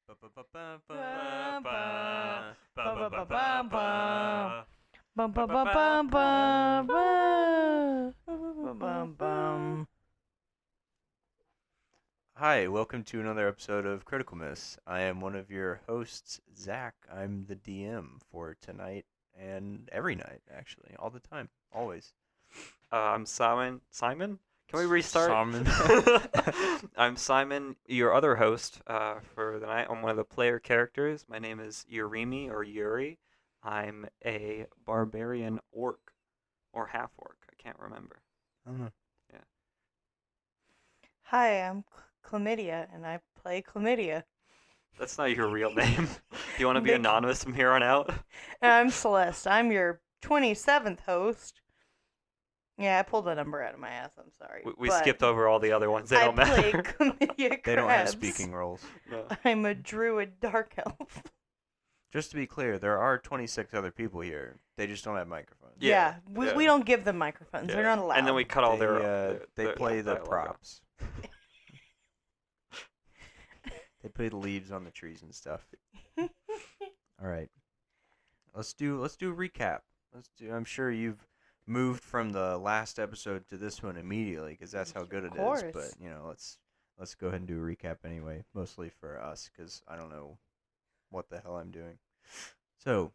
Bum bum bum bum bum bum. Hi, welcome to another episode of Critical Miss. I am one of your hosts, Zach. I'm the DM for tonight and every night, actually, all the time, always. I'm Simon. Simon? Can we restart? Simon. I'm Simon, your other host for the night. I'm one of the player characters. My name is Yurimi or Yuri. I'm a barbarian orc or half orc. I can't remember. Hi, I'm Chlamydia, and I play Chlamydia. That's not your real name. Do you want to be Nick. anonymous from here on out? And I'm Celeste. I'm your 27th host. Yeah, I pulled a number out of my ass. I'm sorry. We but skipped over all the other ones. They I don't play matter. Chlamydia They don't have Crabs. speaking roles. No. I'm a druid dark elf. Just to be clear, there are 26 other people here. They just don't have microphones. Yeah, we yeah. don't give them microphones. They're not allowed. And then we cut all They play the dialogue out. props. They put leaves on the trees and stuff. All right. Let's do a recap. I'm sure you've moved from the last episode to this one immediately because that's how good it is. course. But let's go ahead and do a recap anyway, mostly for us because I don't know what the hell I'm doing. So,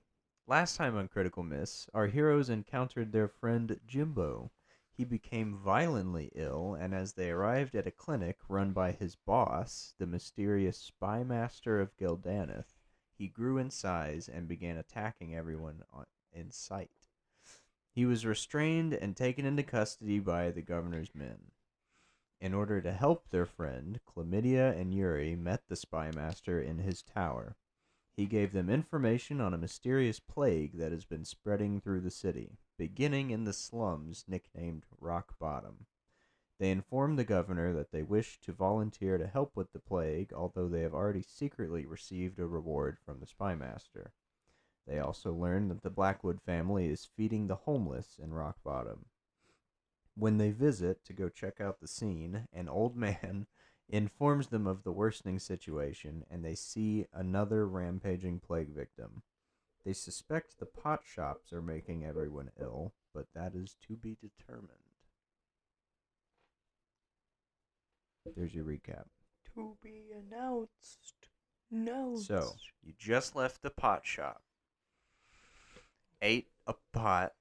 last time on Critical Miss, our heroes encountered their friend Jimbo. He became violently ill, and as they arrived at a clinic run by his boss, the mysterious Spy Master of Gildaneth, he grew in size and began attacking everyone in sight. He was restrained and taken into custody by the governor's men. In order to help their friend, Chlamydia and Yuri met the Spy Master in his tower. He gave them information on a mysterious plague that has been spreading through the city, beginning in the slums nicknamed Rock Bottom. They informed the governor that they wished to volunteer to help with the plague, although they have already secretly received a reward from the Spy Master. They also learned that the Blackwood family is feeding the homeless in Rock Bottom. When they visit to go check out the scene, an old man informs them of the worsening situation, and they see another rampaging plague victim. They suspect the pot shops are making everyone ill, but that is to be determined. There's your recap. To be announced. No. So, you just left the pot shop. Ate a pot.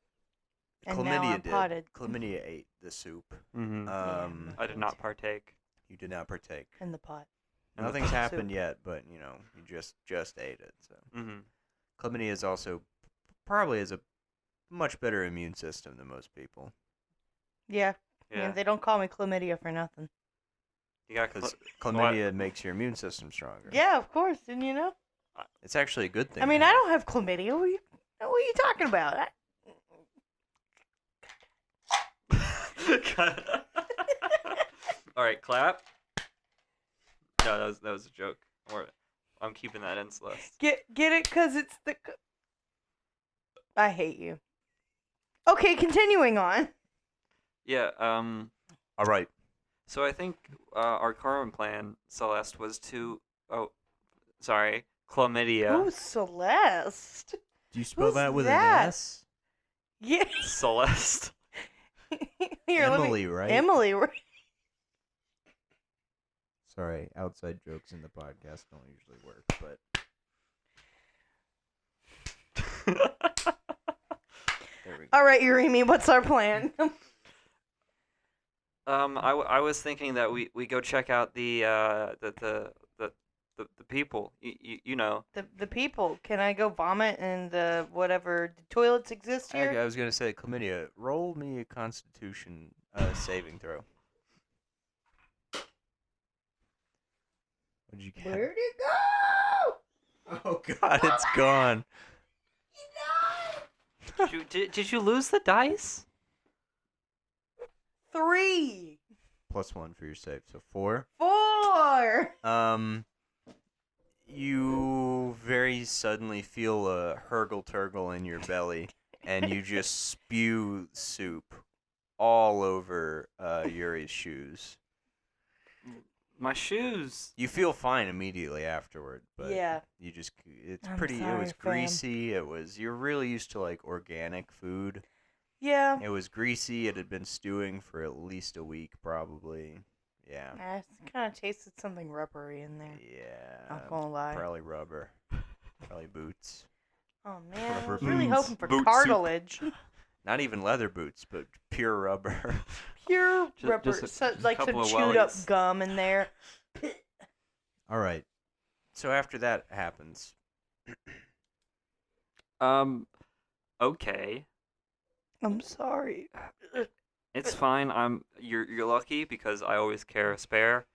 And now I'm potted. Chlamydia ate the soup. Mm-hmm. I did not partake. You did not partake. In the pot. Nothing's happened Soup. yet, but you just ate it. So Mm-hmm. Chlamydia is also probably has a much better immune system than most people. Yeah. Yeah. They don't call me Chlamydia for nothing. You got Because chlamydia makes your immune system stronger. Yeah, of course. Didn't you know? It's actually a good thing. I mean, I don't have chlamydia. What are you talking about? All right, clap. No, that was a joke. I'm keeping that in, Celeste. Get it? Because it's the... I hate you. Okay, continuing on. Yeah. All right. So I think our current plan, Celeste, was to. Oh, sorry, chlamydia. Who's Celeste? Do you spell Who's that with that? an S? Yeah. Celeste. Here, Emily, right? Emily, right? Sorry, outside jokes in the podcast don't usually work, but there we go. All right, Yurimi, what's our plan? I was thinking that we go check out the people. You know. the people. Can I go vomit in the whatever the toilets exist here? I was gonna say, chlamydia, roll me a Constitution saving throw. What'd you get? Where'd it go? Oh God, it's gone. Did you lose the dice? 3. +1 for your save, so 4. 4. You very suddenly feel a hurgle-turgle in your belly, and you just spew soup all over Yuri's shoes. My shoes. You feel fine immediately afterward, but Yeah. you just it's I'm pretty. It sorry, was fam. greasy. You're really used to like organic food. Yeah. It was greasy. It had been stewing for at least a week, probably. Yeah. I kind of tasted something rubbery in there. Yeah. Not gonna lie. Probably rubber. Probably boots. Oh man, I Rubber was really boots. hoping for Boot soup. cartilage. Not even leather boots, but pure rubber. Pure Ju- rubber, just a like some couple of chewed up wellies. gum in there. All right. So after that happens, Okay. I'm sorry. It's fine. You're lucky because I always carry a spare.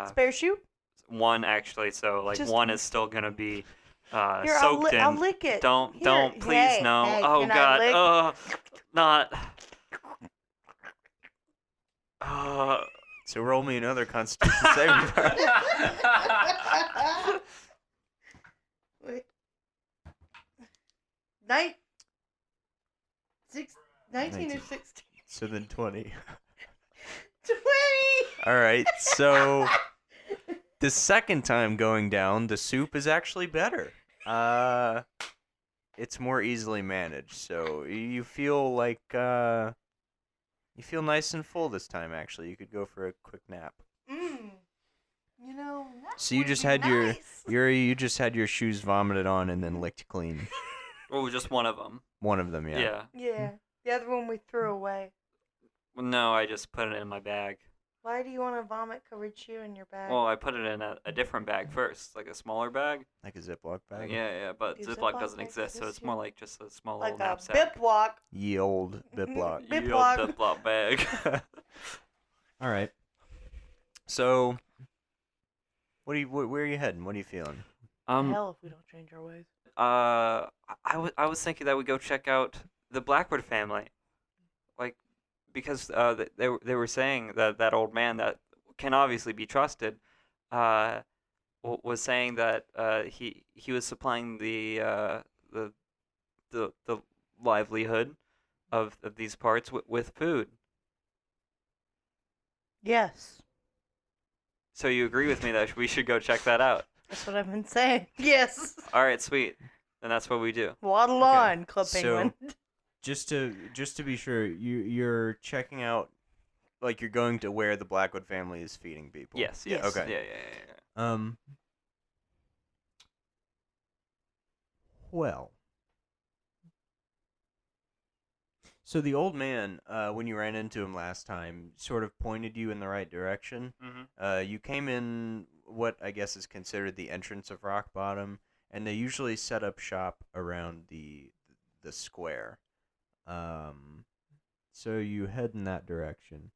Spare shoe? One actually, so like Just- one is still gonna be Here, soaked in. I'll lick it. Don't Here, please hey, no. hey, Oh can I god. lick? Not. so roll me another Constitution saving throw. Wait. 19 19. or 16? So then 20. 20! All right. So the second time going down, the soup is actually better. It's more easily managed. So you feel like you feel nice and full this time. Actually, you could go for a quick nap. You know, that So you would just be had nice. you just had your shoes vomited on and then licked clean. Oh, just one of them. One of them, yeah. Yeah. Yeah. The other one we threw away. Well, no, I just put it in my bag. Why do you want a vomit-covered shoe in your bag? Well, I put it in a different bag first, like a smaller bag. Like a Ziploc bag. Yeah, but Do Ziploc Ziploc doesn't bags exist, so exist it's more here? like just a small like little a knapsack. Biploc. Ye old Biploc. Bip- Ye old Ziploc. Ziploc bag. All right. So, where are you heading? What are you feeling? Hell, if we don't change our ways. I was thinking that we go check out the Blackwood family, like because they were saying that that old man that can obviously be trusted, was saying that he was supplying the livelihood of these parts with food. Yes. So you agree with me that we should go check that out? That's what I've been saying. Yes. All right, sweet. Then that's what we do. Waddle Okay. on, Club So- Penguin. Just to be sure, you're checking out, like you're going to where the Blackwood family is feeding people. Yes. Yes. Okay. Yeah. Well. So the old man, when you ran into him last time, sort of pointed you in the right direction. Mm-hmm. You came in what I guess is considered the entrance of Rock Bottom, and they usually set up shop around the square. So you head in that direction.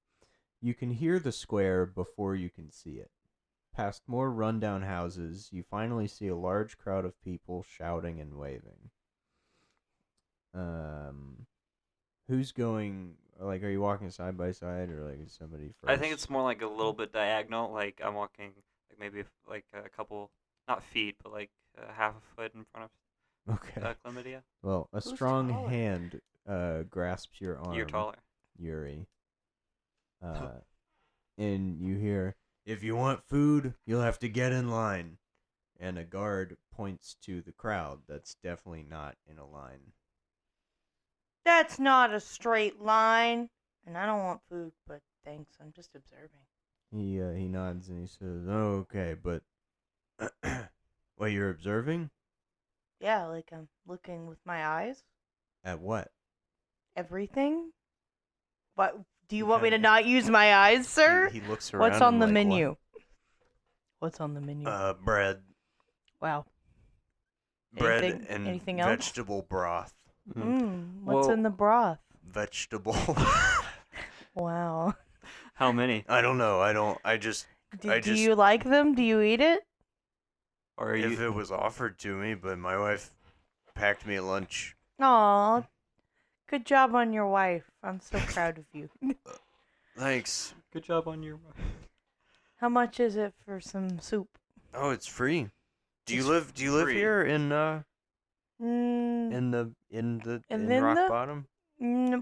You can hear the square before you can see it. Past more rundown houses, you finally see a large crowd of people shouting and waving. Who's going? Like, are you walking side by side, or like is somebody first? I think it's more like a little bit diagonal. Like I'm walking, like maybe like a couple, not feet, but like half a foot in front of okay. Chlamydia. Well, a Who's strong taller? hand grasps your arm. You're taller. Yuri. And you hear, "If you want food, you'll have to get in line." And a guard points to the crowd that's definitely not in a line. That's not a straight line. And I don't want food, but thanks. I'm just observing. He nods and he says, "Oh, okay, but well, you're observing Yeah, like I'm looking with my eyes. at what?" Everything? What? Do you He want me to kinda- not use my eyes, sir? He looks around. What's on and the like, menu? What's on the menu? Bread, Wow. bread, Anything- and anything else? vegetable broth. What's Well- in the broth? Vegetable. Wow. How many? I don't know. I just Do you like them? Do you eat it? Or are if you? it was offered to me, but my wife packed me a lunch. Aw. Good job on your wife. I'm so proud of you. Thanks. Good job on your. How much is it for some soup? Oh, it's free. Do you It's live free. here in Mm, in Linda? Rock Bottom?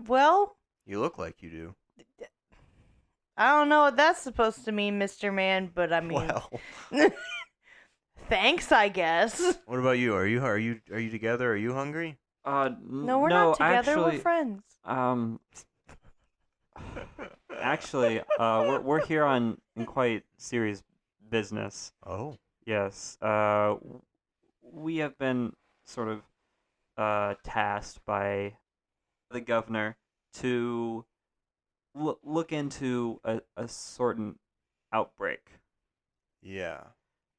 well, You look like you do. I don't know what that's supposed to mean, Mr. Man, but I mean, Well, thanks, I guess. what about you? Are you together? Are you hungry? No, we're not together. Actually, We're friends. actually, we're here in quite serious business. Oh, Yes. We have been sort of tasked by the governor to look into a certain outbreak. yeah.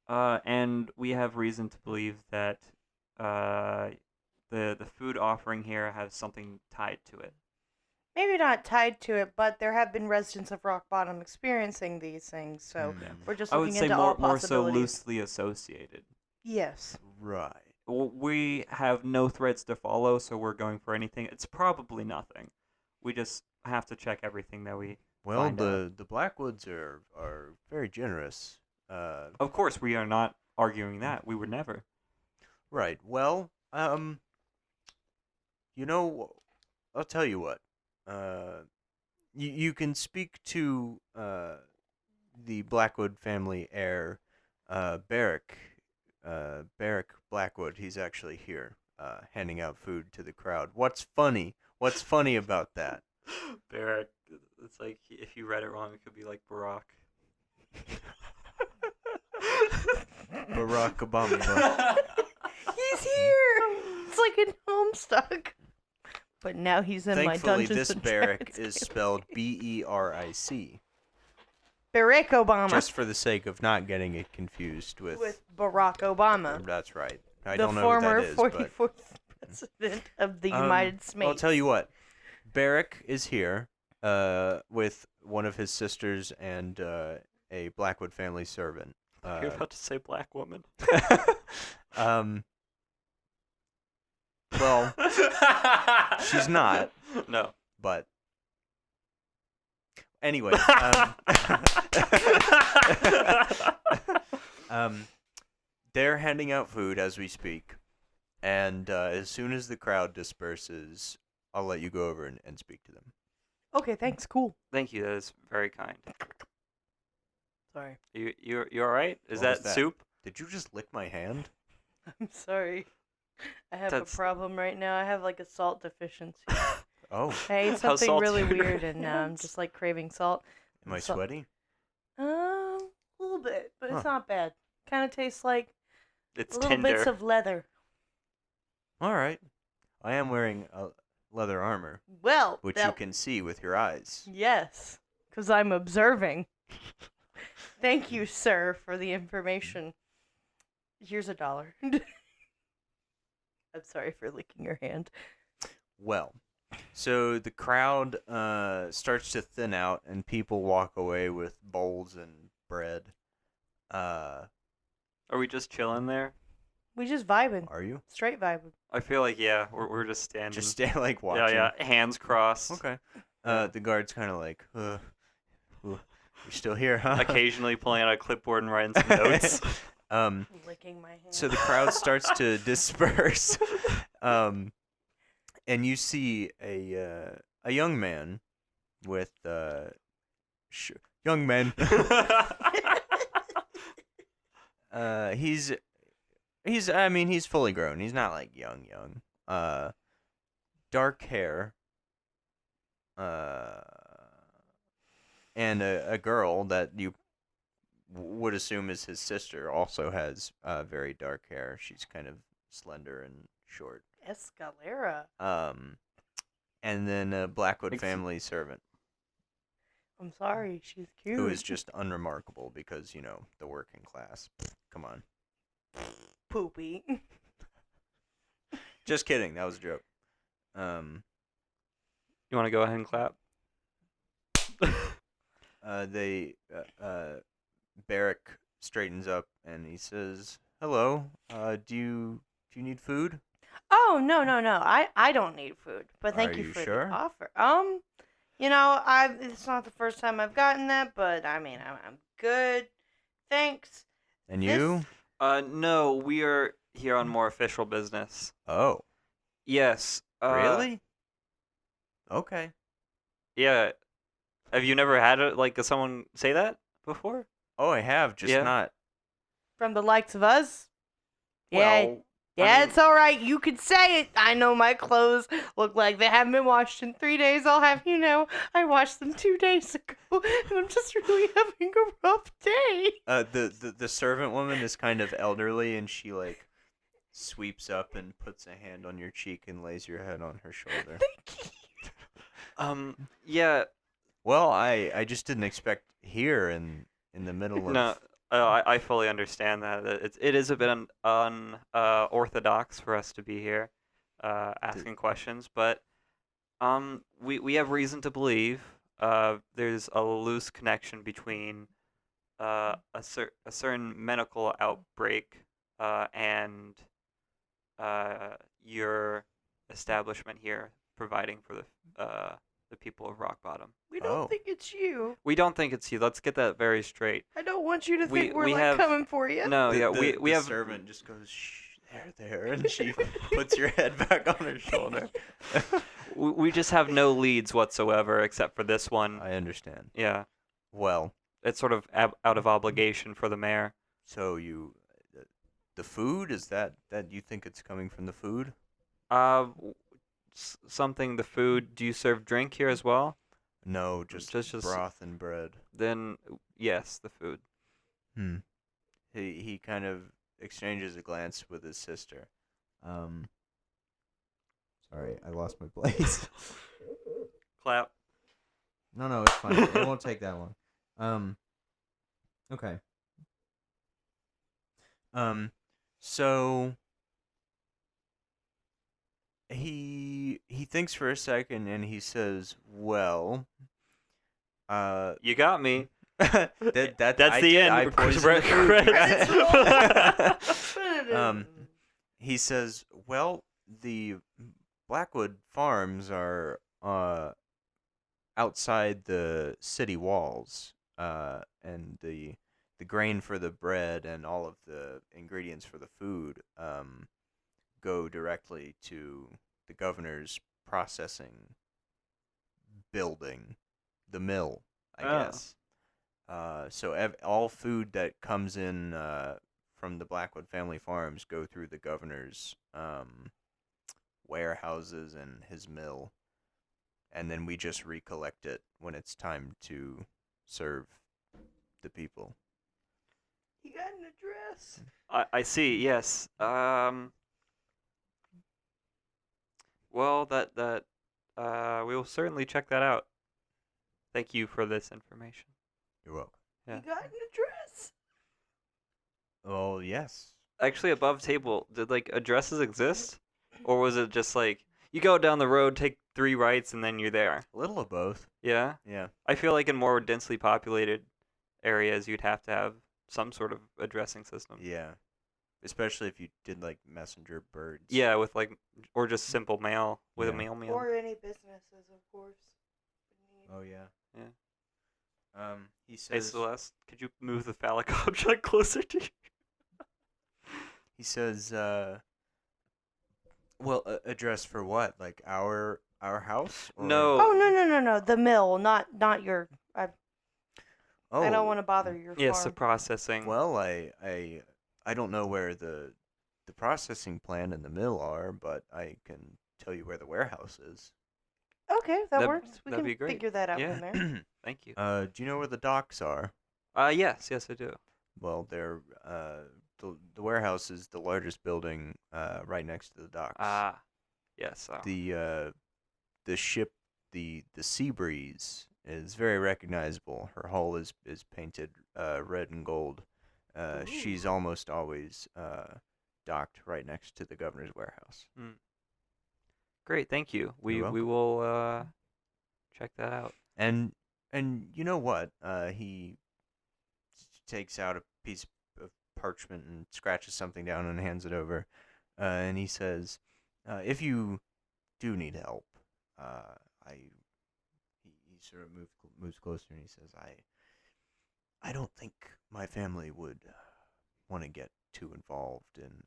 And we have reason to believe that the food offering here has something tied to it. Maybe not tied to it, but there have been residents of Rock Bottom experiencing these things, so Hmm. we're just I would looking say into all more so possibilities. loosely associated. Yes. Right. We have no threads to follow, so we're going for anything. It's probably nothing. We just have to check everything that we Well, find out. the Blackwoods are very generous. Of course, we are not arguing that. We would never. Right. Well, you know, I'll tell you what. You can speak to the Blackwood family heir, Barrick, Barrick Blackwood. He's actually here, handing out food to the crowd. What's funny? What's funny about that? Barrack. It's like if you read it wrong, it could be like Barack. Barack Obama. He's here! It's like in Homestuck. But now he's in my Thankfully, Dungeons this and Barrick Dragons is game. spelled Beric. Barack Obama. Just for the sake of not getting it confused with Barack Obama. That's right. I the don't know what former that is, but 44th president of the United States. I'll tell you what. Barrick is here with one of his sisters and a Blackwood family servant. You're about to say black woman. Well, she's not, No. but anyway. They're handing out food as we speak, and as soon as the crowd disperses, I'll let you go over and speak to them. Okay, thanks. Cool. Thank you. That is very kind. Sorry. You all right? Is What was that that? soup? Did you just lick my hand? I'm sorry. I have That's- a problem right now. I have like a salt deficiency. Oh, I ate How something salty really are your weird, and now I'm hands? just like craving salt. am I So- sweaty? A little bit, but Huh. it's not bad. Kind of tastes like It's little tender. bits of leather. All right. I am wearing a leather armor, Well, which that, you can see with your eyes. yes, because I'm observing. Thank you, sir, for the information. Here's $1. I'm sorry for licking your hand. Well, so the crowd starts to thin out, and people walk away with bowls and bread. Are we just chilling there? We just vibing, Are you? straight vibing. I feel like we're just standing. Just stand like watching. Yeah, hands crossed. Okay. The guard's kind of like, you're still here, huh? Occasionally pulling out a clipboard and writing some notes. Licking my hand. So the crowd starts to disperse, and you see a young man with young man. He's fully grown. He's not like young. Dark hair. And a girl that you would assume is his sister also has very dark hair. She's kind of slender and short. Escalera. And then a Blackwood Ex- family servant I'm sorry, she's cute. who is just unremarkable because, the working class. Come on. poopy. Just kidding. That was a joke. You want to go ahead and clap? Barrick straightens up and he says, "Hello. Do you need food?" Oh no. I don't need food, but thank Are you you for sure? the offer. It's not the first time I've gotten that, but I mean, I'm good. Thanks. And This- you? No, we are here on more official business. Oh, Yes. really? Okay. Yeah. Have you never had someone say that before? Oh, I have, just Yeah. not. From the likes of us? Yeah, Well, yeah, mean- it's all right. You can say it. I know my clothes look like they haven't been washed in 3 days. I'll have you know, I washed them 2 days ago, and I'm just really having a rough day. The servant woman is kind of elderly, and she like sweeps up and puts a hand on your cheek and lays your head on her shoulder. Thank you. Yeah. Well, I just didn't expect here in the middle of. No, I fully understand that. It is a bit orthodox for us to be here, asking questions, but we have reason to believe there's a loose connection between a certain medical outbreak and your establishment here providing for the people of Rock Bottom. We don't Oh. think it's you. We don't think it's you. Let's get that very straight. I don't want you to think we're we like have- coming for you. No, yeah, the we have servant just goes shh there, and she puts your head back on her shoulder. we just have no leads whatsoever except for this one. I understand. Yeah, Well, it's sort of out of obligation for the mayor. so the food is that you think it's coming from the food? Something the food. Do you serve drink here as well? No, just Just- broth and bread. Then yes, the food. Hmm. He kind of exchanges a glance with his sister. Sorry, I lost my place. Clap. No, it's fine. It won't take that long. Okay. So he thinks for a second and he says, "Well, You got me. that's That's the end. I poisoned the food, Credits. you guys." He says, "Well, the Blackwood Farms are outside the city walls, and the grain for the bread and all of the ingredients for the food go directly to the governor's processing building, the mill, I Oh. guess. So all food that comes in from the Blackwood family farms go through the governor's warehouses and his mill, and then we just recollect it when it's time to serve the people." You got an address? I see. Yes. Well, that we will certainly check that out. Thank you for this information. You're welcome. Yeah. You got an address? Oh, yes. Actually, above table, did addresses exist, or was it just you go down the road, take 3 rights, and then you're there? A little of both. Yeah. Yeah. I feel like in more densely populated areas, you'd have to have some sort of addressing system. Yeah. Especially if you did like messenger birds. Yeah, with or just simple mail with a Yeah. mailman. Or any businesses, of course. Oh yeah. Yeah. He Hey says. Celeste, could you move the phallic object closer to you? He says. Well, address for what? Like our house? Or... No. Oh no! The mill, not your. Oh. I don't want to bother your Yes, the farm. processing. Well, I don't know where the processing plant and the mill are, but I can tell you where the warehouse is. Okay, that That'd- works. We that'd can be great. figure that out Yeah. from there. Thank you. Do you know where the docks are? Yes, I do. Well, they're the warehouse is the largest building right next to the docks. Ah, yes. The ship, the Sea Breeze, is very recognizable. Her hull is painted red and gold. She's almost always docked right next to the governor's warehouse. Great, thank you. We You're will check that out. And you know what? He takes out a piece of parchment and scratches something down and hands it over. And he says, "If you do need help, he sort of moves closer and he says, I don't think my family would want to get too involved in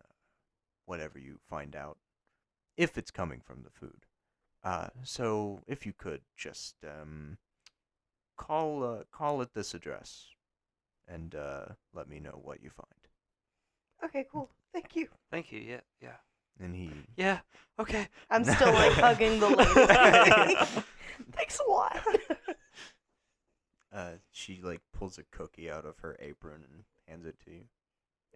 whatever you find out, if it's coming from the food. So if you could just call at this address, and let me know what you find. Okay, cool. Thank you. Thank you. Yeah. Yeah. And he Yeah. Okay. I'm still like hugging the lady. Thanks a lot. she like pulls a cookie out of her apron and hands it to you,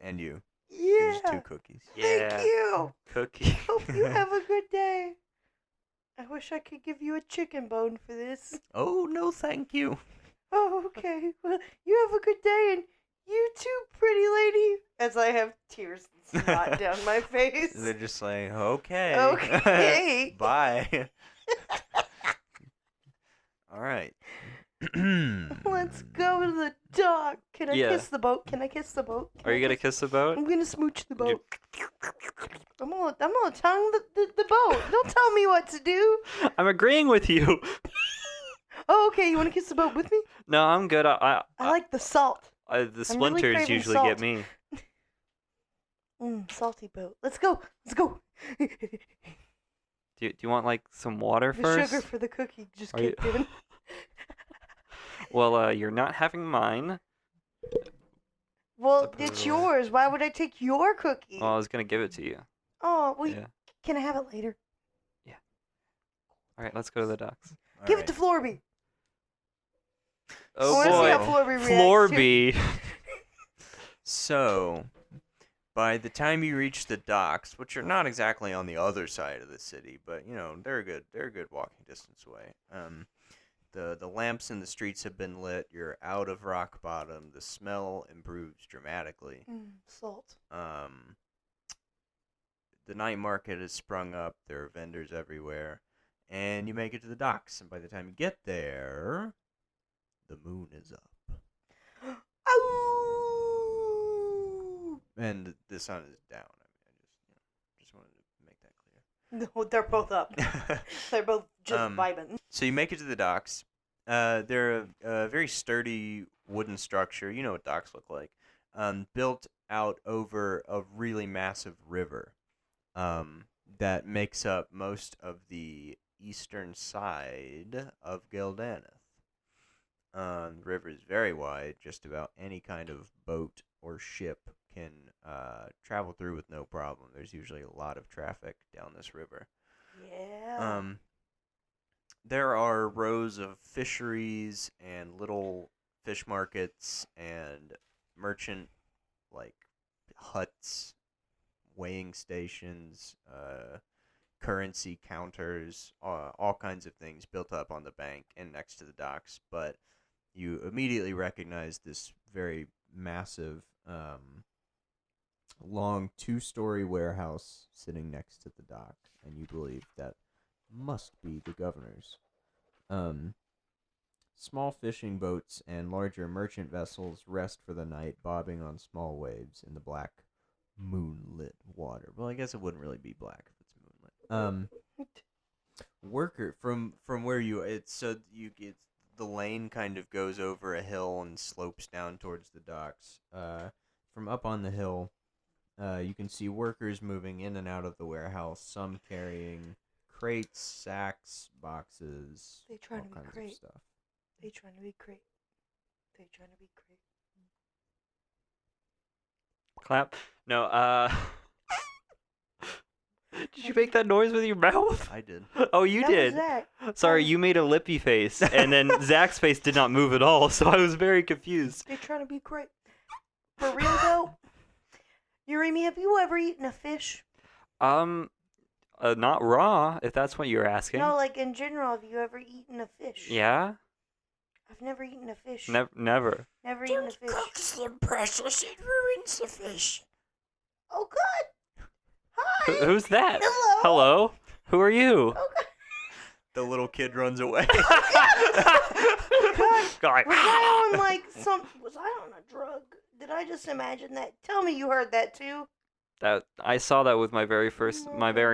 and you. Yeah. Here's 2 cookies. Yeah. Thank you. Cookie. Hope you have a good day. I wish I could give you a chicken bone for this. Oh no, thank you. Oh, okay. Well, you have a good day, and you too, pretty lady. As I have tears and snot down my face. They're just like, okay. Okay. Bye. All right. Let's go to the dock. Can I Yeah. kiss the boat? Can I kiss the boat? Can Are I you gonna kiss the boat? I'm gonna smooch the boat. I'm gonna tongue the boat. Don't tell me what to do. I'm agreeing with you. Oh, okay. You wanna kiss the boat with me? No, I'm good. I like the salt. The splinters craving usually salt. get me. Salty boat. Let's go. Let's go. Do you want like some water The first? sugar for the cookie just Are you- kicked in. Well, you're not having mine. Well, put it it's away. yours. Why would I take your cookie? Well, I was gonna give it to you. Oh, well, Yeah. can I have it later? All right, let's go to the docks. All Give right. it to Florby. Oh I wanna see how boy, Florby reacts. Florby. So, by the time you reach the docks, which are not exactly on the other side of the city, but you know they're a good walking distance away. The lamps in the streets have been lit. You're out of Rock Bottom. The smell improves dramatically. Salt. The night market has sprung up. There are vendors everywhere, and you make it to the docks. And by the time you get there, the moon is up. Ow! And the sun is down. I mean, I just wanted to make that No, they're both up. clear. They're both just Um, vibing. So you make it to the docks. They're a very sturdy wooden structure. You know what docks look like. Built out over a really massive river that makes up most of the eastern side of Gildaneth. The river is very wide. Just about any kind of boat or ship can travel through with no problem. There's usually a lot of traffic down this river. Yeah. There are rows of fisheries and little fish markets and merchant like huts, weighing stations, currency counters, all kinds of things built up on the bank and next to the docks. But you immediately recognize this very massive, long 2-story warehouse sitting next to the dock, and you believe that must be the governor's. Small fishing boats and larger merchant vessels rest for the night, bobbing on small waves in the black, moonlit water. Well, I guess it wouldn't really be black if it's moonlit. Worker from where it's the lane kind of goes over a hill and slopes down towards the docks. From up on the hill, you can see workers moving in and out of the warehouse. Some carrying crates, sacks, boxes, They trying all to be kinds great. of stuff. They trying to be great. They trying to be great. Clap. No. Did you make that noise with your mouth? I did. Oh, you That did. was Zach. Sorry, you made a lippy face, and then Zach's face did not move at all, so I was very confused. They trying to be great. For real though, Urimi, have you ever eaten a fish? Not raw, if that's what you're asking. No, like in general, have you ever eaten a fish? Yeah? I've never eaten a fish. Never. Never eaten a fish. them precious, it ruins the fish. Oh God! Hi. Who's that? Hello. Hello? Who are you? Oh God! The little kid runs away. God. God. Was I on like some? Was I on a drug? Did I just imagine that? Tell me you heard that too. That I saw that with my very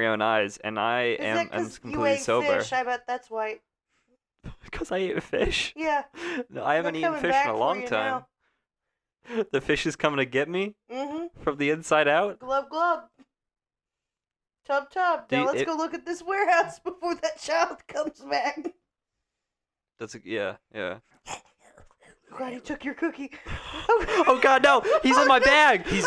own eyes, and I'm you completely ate sober. fish? I bet that's why. Because I ate fish. Yeah. No, I haven't They're eaten coming fish back in a for long you time. The fish is coming to get me Mm-hmm. from the inside out. Glub glub. Tub tub. Do Now you- let's go look at this warehouse before that child comes back. Yeah. God, he took your cookie. Oh God, no! He's in my bag. He's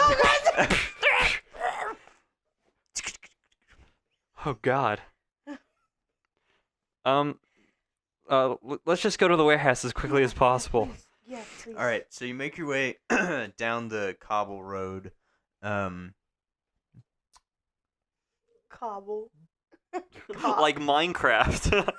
Oh God. Let's just go to the warehouse as quickly as possible. Yes, please. all right. So you make your way down the cobble road. Cobble. Like Minecraft.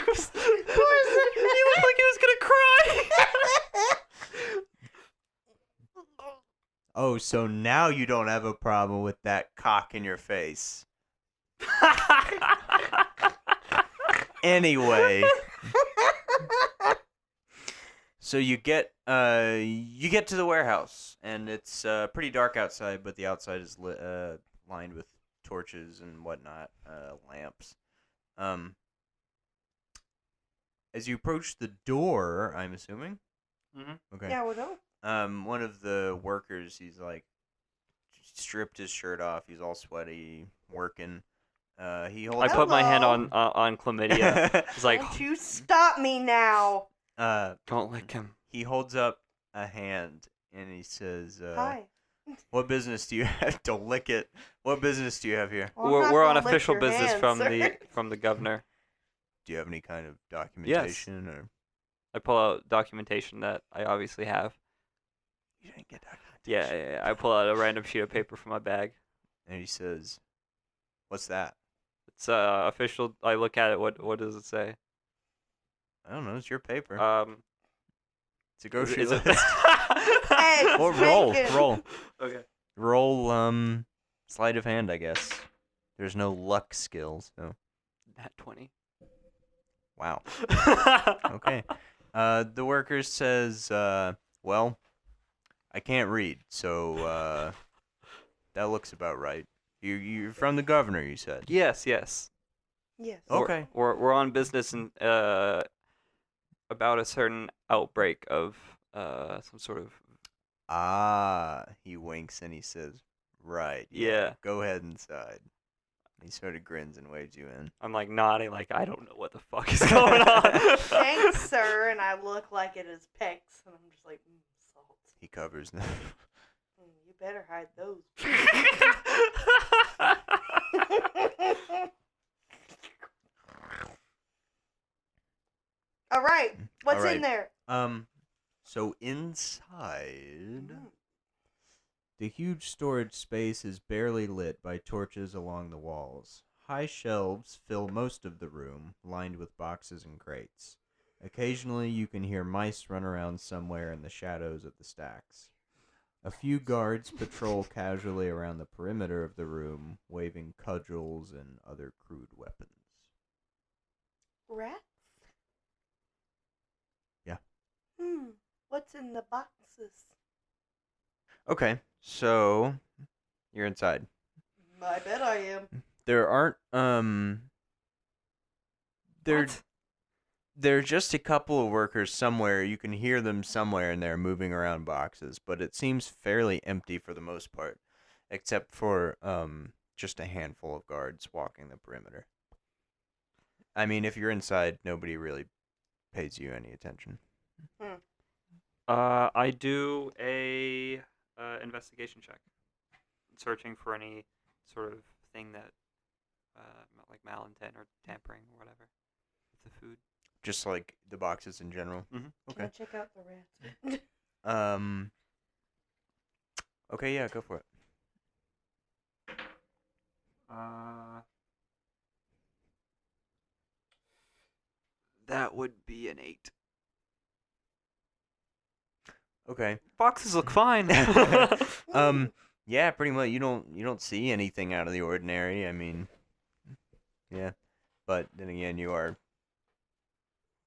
He looked like he was gonna cry. Oh, so now you don't have a problem with that cock in your face. Anyway, so you get to the warehouse, and it's pretty dark outside, but the outside is lined with torches and whatnot, lamps. As you approach the door, I'm assuming. Mhm. Okay. Yeah, well, no. One of the workers, he's like stripped his shirt off. He's all sweaty, working. He I holds. put my hand Hello. on chlamydia. It's like, Don't you stop me now. don't lick him. He holds up a hand and he says, Hi. "What business do you have? Don't lick it. What business do you have here? Well, I'm not We're on gonna lick official your business hand, from sir. the governor. Do you have any kind of documentation or I pull out documentation that I obviously have. you didn't get documentation?" Yeah. I pull out a random sheet of paper from my bag. And he says, "What's that?" It's official. I look at it. What does it say? I don't know. It's your paper. It's a Is grocery it- list. Hey, Or bacon. roll. Okay. Roll sleight of hand, I guess. There's no luck skills, so Nat 20. wow. Okay. The worker says, well, I can't read, so that looks about right. You're from the governor, you said. Yes. Yes. Okay. We're on business and about a certain outbreak of some sort of. Ah, he winks and he says, right. Yeah. Go ahead inside. He sort of grins and waves you in. I'm like nodding, like I don't know what the fuck is going on. Thanks, sir. And I look like it is pecs, and I'm just like, salt. He covers them. You better hide those. All right. What's All right. in there? So inside, Mm. the huge storage space is barely lit by torches along the walls. High shelves fill most of the room, lined with boxes and crates. Occasionally, you can hear mice run around somewhere in the shadows of the stacks. A few guards patrol casually around the perimeter of the room, waving cudgels and other crude weapons. Rats? Yeah. What's in the boxes? Okay, so you're inside. I bet I am. There aren't there What? there are just a couple of workers somewhere. You can hear them somewhere and they're moving around boxes, but it seems fairly empty for the most part, except for just a handful of guards walking the perimeter. I mean, if you're inside, nobody really pays you any attention. I do a investigation check, searching for any sort of thing that, like malintent or tampering or whatever with the food. Just like the boxes in general. Can I Okay. check out the rats? Okay, yeah, go for it. That would be an 8. Okay. Boxes look fine. Yeah, pretty much. You don't see anything out of the ordinary. I mean, yeah, but then again, you are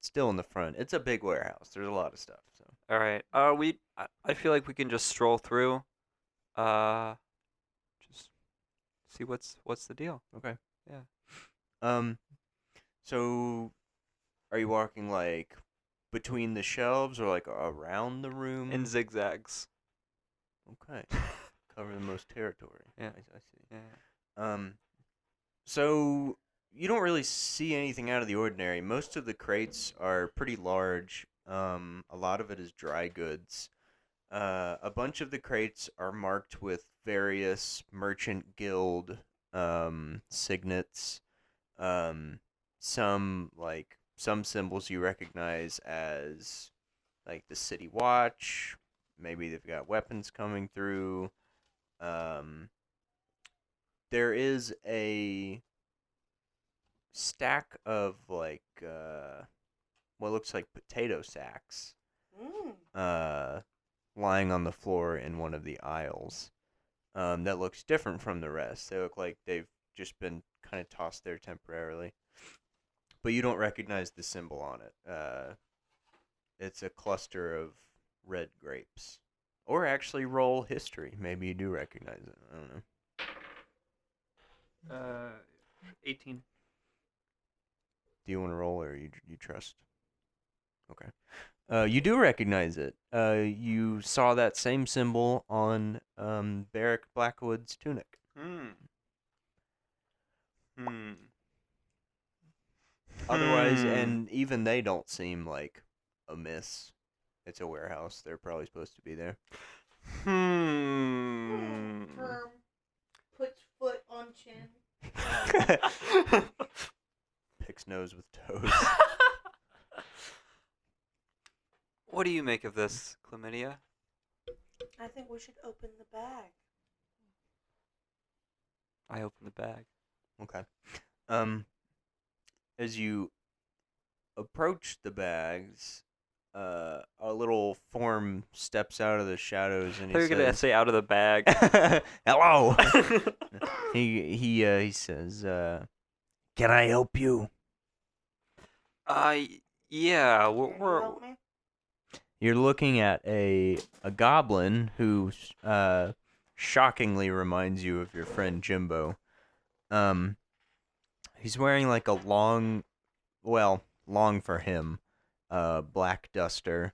still in the front. It's a big warehouse. There's a lot of stuff. So All right. I feel like we can just stroll through. Just see what's the deal. okay. Yeah. So are you walking like between the shelves or like around the room? In zigzags. Okay. cover the most territory. Yeah. I see. Yeah. So you don't really see anything out of the ordinary. Most of the crates are pretty large. A lot of it is dry goods. A bunch of the crates are marked with various merchant guild signets. Some symbols you recognize as like the city watch. Maybe they've got weapons coming through. There is a stack of like what looks like potato sacks lying on the floor in one of the aisles. That looks different from the rest. They look like they've just been kind of tossed there temporarily. But you don't recognize the symbol on it. It's a cluster of red grapes. Or actually roll history. Maybe you do recognize it. I don't know. 18. Do you want to roll or you trust? Okay. You do recognize it. You saw that same symbol on Barrack Blackwood's tunic. Otherwise, and even they don't seem like a miss. It's a warehouse. They're probably supposed to be there. Herm puts foot on chin. Picks nose with toes. What do you make of this, Chlamydia? I think we should open the bag. I open the bag. Okay. As you approach the bags, a little form steps out of the shadows and They're he gonna says, say out of the bag. "Hello." he says, "Can I help you?" Yeah, Can you help me? You're looking at a goblin who shockingly reminds you of your friend Jimbo. He's wearing like a long for him, black duster,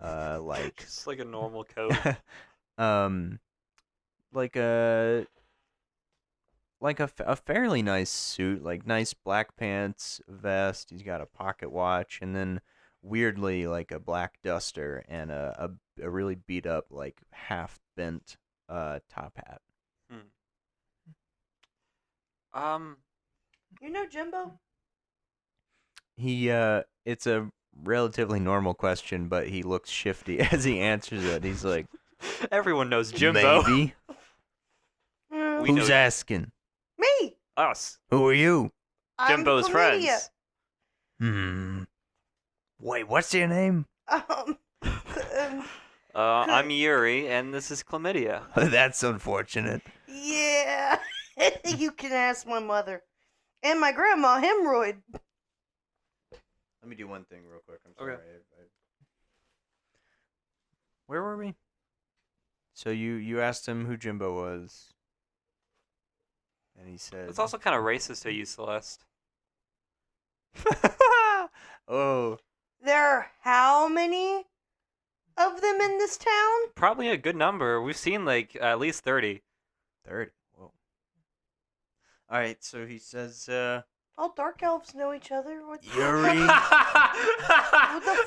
like just like a normal coat. like a fairly nice suit, like nice black pants, vest. He's got a pocket watch, and then weirdly like a black duster and a really beat up, like half bent top hat. You know Jimbo? He it's a relatively normal question, but he looks shifty as he answers it. He's like, Everyone knows Jimbo. maybe. Mm, We Who's know- asking? me. Us. Who are you? I'm Jimbo's Chlamydia. friends. Wait, what's your name? I'm Yuri, and this is Chlamydia. That's unfortunate. Yeah. You can ask my mother. And my grandma, Hemorrhoid. Let me do one thing real quick. I'm Okay. sorry. Where were we? So you asked him who Jimbo was, and he said, It's also kind of racist to you, Celeste. "Oh, There are how many of them in this town? Probably a good number. We've seen like at least 30. 30. Whoa. All right. So he says, All dark elves know each other. What the Yuri." What the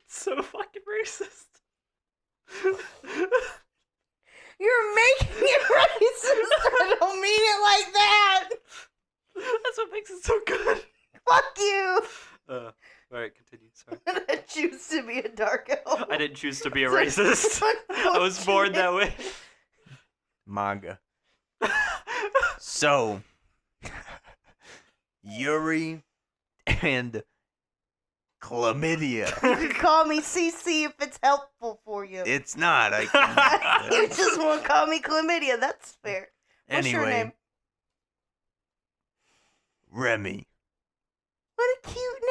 So fucking racist. You're making it racist. I don't mean it like that. That's what makes it so good. Fuck you. Alright, continue. Sorry. I choose to be a dark elf. I didn't choose to be a racist. I was born that way. "Manga." So, Yuri and Chlamydia. You can call me CC if it's helpful for you. It's not. You just want to call me Chlamydia. That's fair. What's your Anyway, name? Remy. What a cute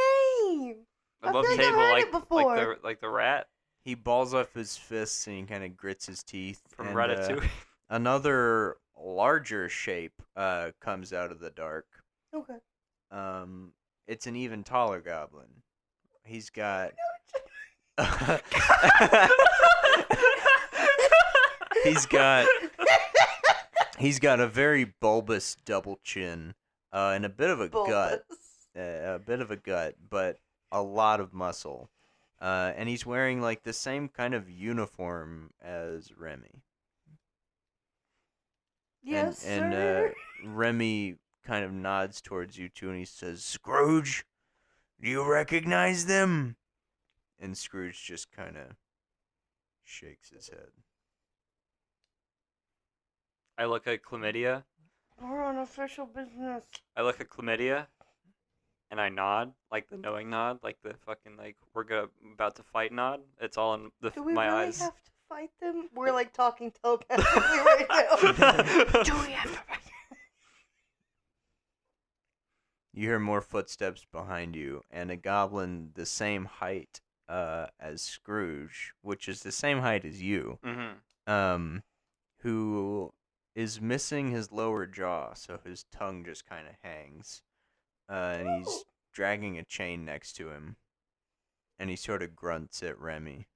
name. I Above feel like I've table, heard it before. like the rat He balls up his fists and he kind of grits his teeth. from and, Ratatouille. Another larger shape comes out of the dark. Okay. It's an even taller goblin. he's got he's got a very bulbous double chin, and a bit of a gut. A bit of a gut, but a lot of muscle. And he's wearing like the same kind of uniform as Remy. Yes, and sir. Remy kind of nods towards you two, and he says, "Scrooge, do you recognize them?" And Scrooge just kind of shakes his head. I look at Chlamydia. We're on official business. I look at Chlamydia, and I nod, like the knowing nod, like the fucking like about to fight nod. It's all in Do we my really eyes. have to fight them? We're like talking telepathically right now. Do we have to fight? You hear more footsteps behind you, and a goblin the same height as Scrooge, which is the same height as you, Mm-hmm. who is missing his lower jaw, so his tongue just kind of hangs. And he's dragging a chain next to him, and he sort of grunts at Remy.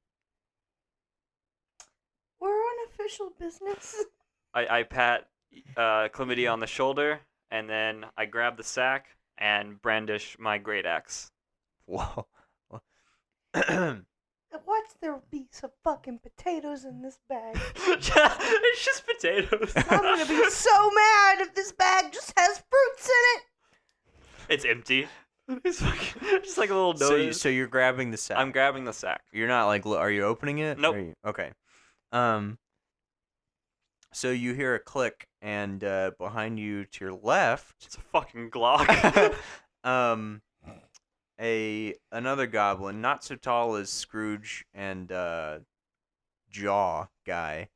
We're on official business. I pat Chlamydia on the shoulder, and then I grab the sack and brandish my great axe. Whoa. Watch there be some fucking potatoes in this bag. It's just potatoes. I'm gonna be so mad if this bag just has fruits in it. It's empty. It's fucking, just like a little nose. So you're grabbing the sack. I'm grabbing the sack. You're not like, are you opening it? Nope. Okay. So you hear a click, and behind you to your left, It's a fucking Glock. another goblin, not so tall as Scrooge and Jaw guy.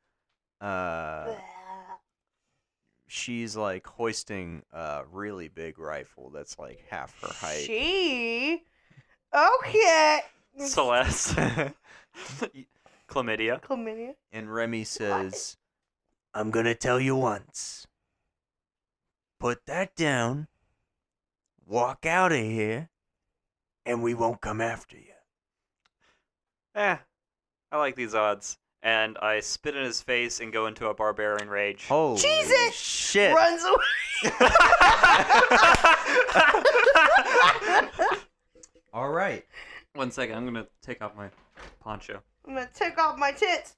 She's like hoisting a really big rifle that's like half her height. She? Okay. Celeste. Chlamydia. Chlamydia. And Remy says, "I'm gonna tell you once. Put that down, walk out of here, and we won't come after you." I like these odds. And I spit in his face and go into a barbarian rage. Holy Jesus! shit! Runs away. All right. 1 second, I'm gonna take off my poncho. I'm gonna take off my tits.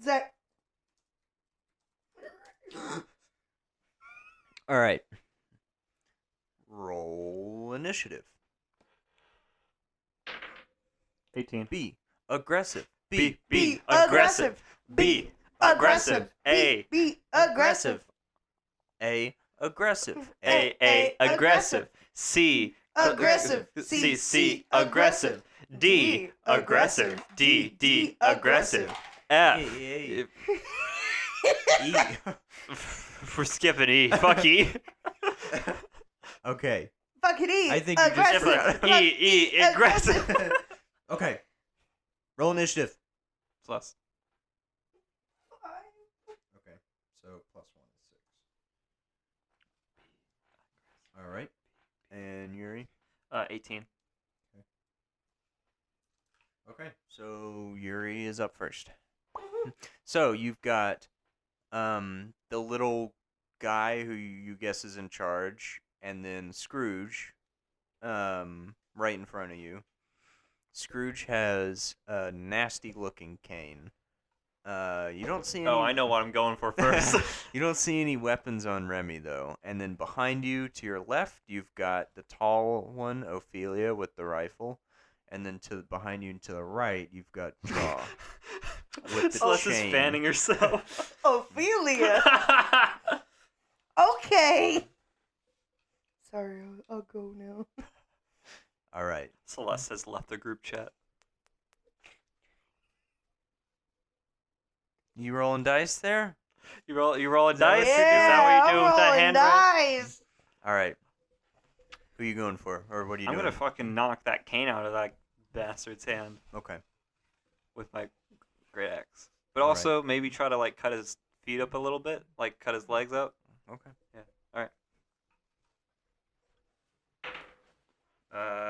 Zach. All right. Roll initiative. 18. B. Aggressive. Be Be aggressive. Be aggressive. Be aggressive. A. Aggressive. A aggressive. C Aggressive. C aggressive. D aggressive. D aggressive. F. E. We're skipping E. Fuck E. Okay. Fucking E. I think you just aggressive. forgot. E aggressive. Okay. Roll initiative. Plus. Okay. So +1 is 6. All right. And Yuri. 18. Okay. So Yuri is up first. So you've got the little guy who you guess is in charge, and then Scrooge right in front of you. Scrooge has a nasty looking cane. You don't see any... Oh, I know what I'm going for first. You don't see any weapons on Remy, though. And then behind you, to your left, you've got the tall one, Ophelia, with the rifle. And then behind you and to the right, you've got Jaw with the Celeste is chain. fanning herself. Ophelia. Okay. Sorry, I'll go now. All right. Celeste has left the group chat. You rolling dice there? You roll a dice? Yeah, Is that what you do I'm with that rolling hand roll? dice. All right. Who are you going for? Or what are you I'm doing? gonna fucking knock that cane out of that bastard's hand Okay. with my great axe. But All also maybe try to like cut his feet up a little bit, like cut his legs up. Okay. Yeah. All right.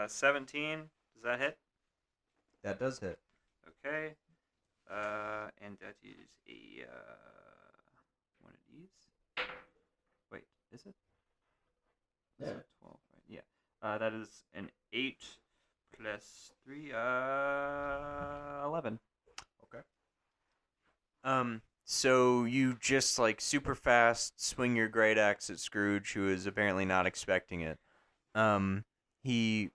17. Does that hit? That does hit. Okay. And that is a one of these. Wait, is it? Is it 12? Right? Yeah. That is an 8 plus 3. 11. Okay. So you just like super fast swing your great axe at Scrooge, who is apparently not expecting it. He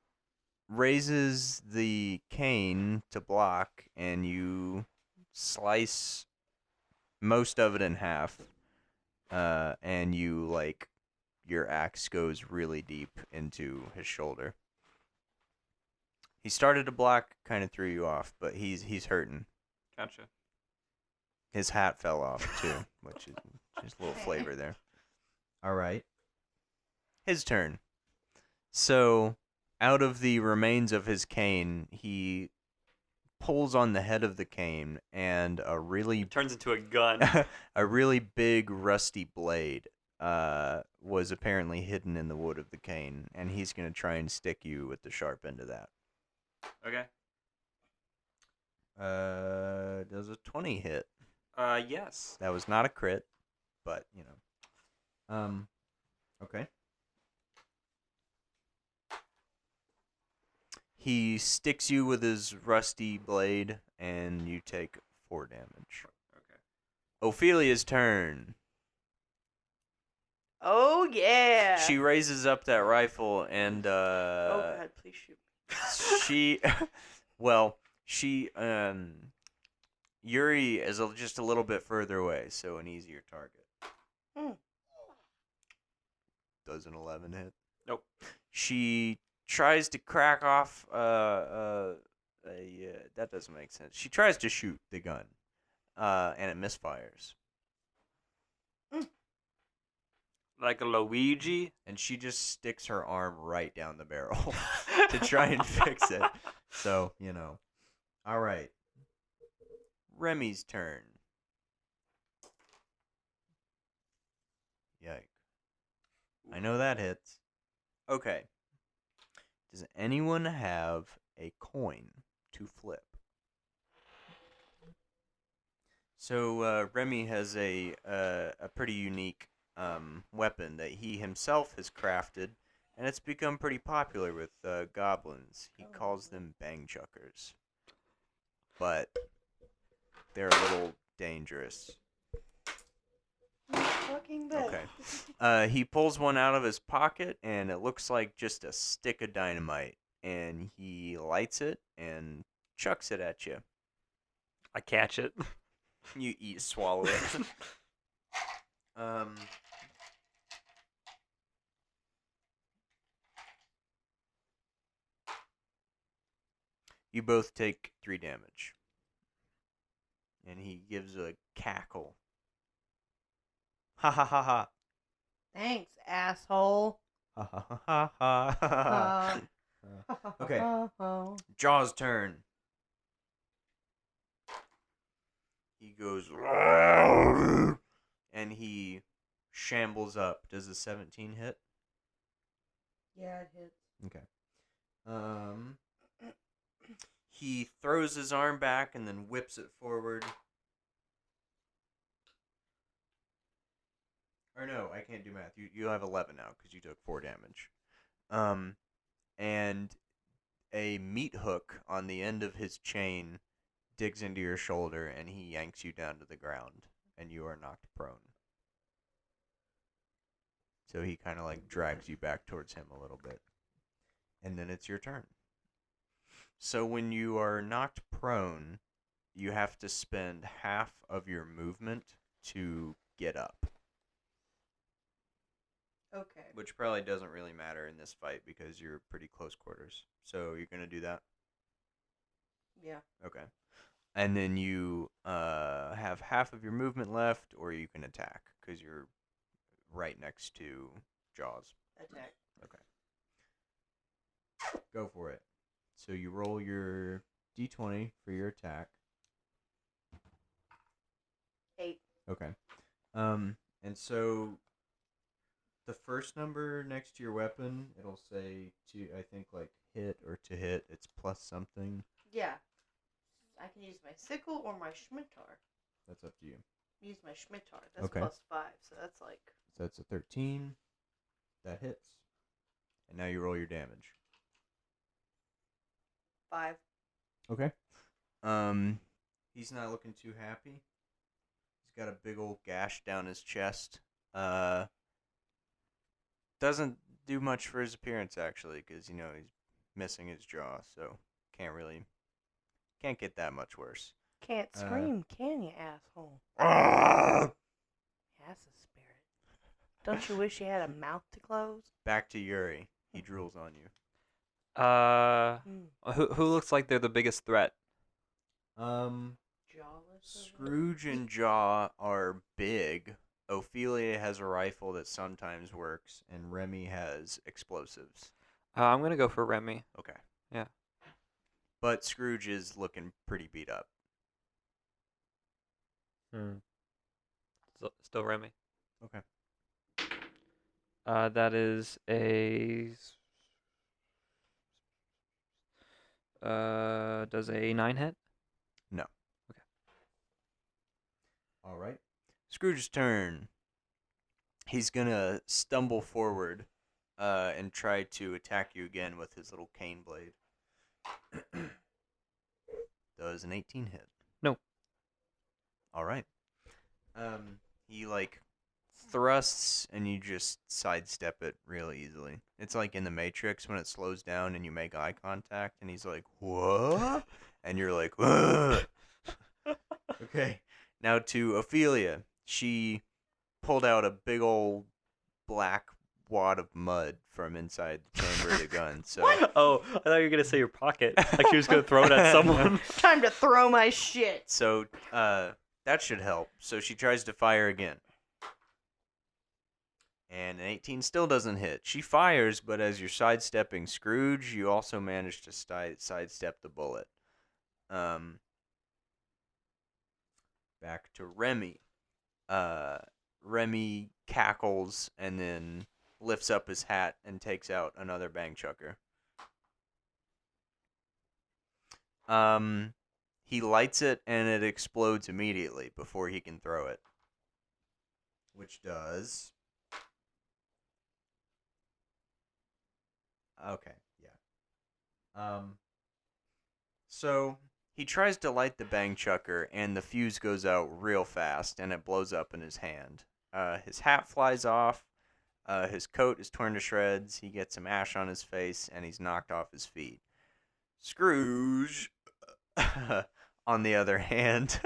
raises the cane to block, and you slice most of it in half. And you like your axe goes really deep into his shoulder. He started to block, kind of threw you off, but he's hurting. Gotcha. His hat fell off too, which is just a little flavor there. All right. His turn. So, out of the remains of his cane, he pulls on the head of the cane, and a really It turns into a gun. a really big rusty blade was apparently hidden in the wood of the cane, and he's going to try and stick you with the sharp end of that. Okay. Does a 20 hit? Yes. That was not a crit, but, you know. Okay. He sticks you with his rusty blade, and you take 4 damage. Okay. Ophelia's turn. Oh yeah. She raises up that rifle, and Oh God, please shoot me. she, well, she, Yuri is just a little bit further away, so an easier target. Hmm. Does an 11 hit? Nope. She tries to crack off, that doesn't make sense. She tries to shoot the gun, and it misfires. Like a Luigi. And she just sticks her arm right down the barrel to try and fix it. So, you know. All right. Remy's turn. Yike. I know that hits. Okay. Does anyone have a coin to flip? So, Remy has a pretty unique weapon that he himself has crafted, and it's become pretty popular with goblins. He calls them bang chuckers, but they're a little dangerous. Fucking bed. Okay. He pulls one out of his pocket, and it looks like just a stick of dynamite, and he lights it and chucks it at you. I catch it. You swallow it. You both take 3 damage. And he gives a cackle. Ha ha ha ha. Thanks, asshole. Ha ha ha ha ha. Okay. Jaw's turn. He goes, and he shambles up. Does a 17 hit? Yeah, it hits. Okay. He throws his arm back and then whips it forward. Or no, I can't do math. You have 11 now because you took 4 damage. And a meat hook on the end of his chain digs into your shoulder, and he yanks you down to the ground, and you are knocked prone. So he kind of like drags you back towards him a little bit. And then it's your turn. So when you are knocked prone, you have to spend half of your movement to get up. Okay. Which probably doesn't really matter in this fight because you're pretty close quarters. So you're going to do that? Yeah. Okay. And then you have half of your movement left, or you can attack because you're right next to Jaws. Attack. Okay. Go for it. So you roll your d20 for your attack. 8. Okay. And so the first number next to your weapon, it'll say to, I think, like hit or to hit, it's plus something. Yeah. I can use my sickle or my scimitar. That's up to you. Use my scimitar. That's Okay. plus 5, so that's like So that's a 13. That hits. And now you roll your damage. 5. Okay. He's not looking too happy. He's got a big old gash down his chest. Doesn't do much for his appearance actually, because he's missing his jaw, so can't get that much worse. Can't scream, can you, asshole? Ah! That's a spirit. Don't you wish you had a mouth to close? Back to Yuri. He drools on you. Who looks like they're the biggest threat? Jawless. Scrooge and Jaw are big. Ophelia has a rifle that sometimes works, and Remy has explosives. I'm gonna go for Remy. Okay. Yeah. But Scrooge is looking pretty beat up. Still Remy. Okay. That is a. Does a 9 hit? No. Okay. All right. Scrooge's turn. He's gonna stumble forward, and try to attack you again with his little cane blade. Does an 18 hit? No. All right. He thrusts, and you just sidestep it real easily. It's like in the Matrix when it slows down and you make eye contact, and he's like, "What?" and you're like, "Ugh." Okay. Now to Ophelia. She pulled out a big old black wad of mud from inside the chamber of the gun. So Oh, I thought you were gonna say your pocket. Like she was gonna throw it at someone. Time to throw my shit. So that should help. So she tries to fire again. And an 18 still doesn't hit. She fires, but as you're sidestepping Scrooge, you also manage to sidestep the bullet. Back to Remy. Remy cackles and then lifts up his hat and takes out another bang chucker. He lights it and it explodes immediately before he can throw it. Which does... Okay, yeah. So he tries to light the bang chucker and the fuse goes out real fast and it blows up in his hand. His hat flies off. His coat is torn to shreds. He gets some ash on his face and he's knocked off his feet. Scrooge, on the other hand,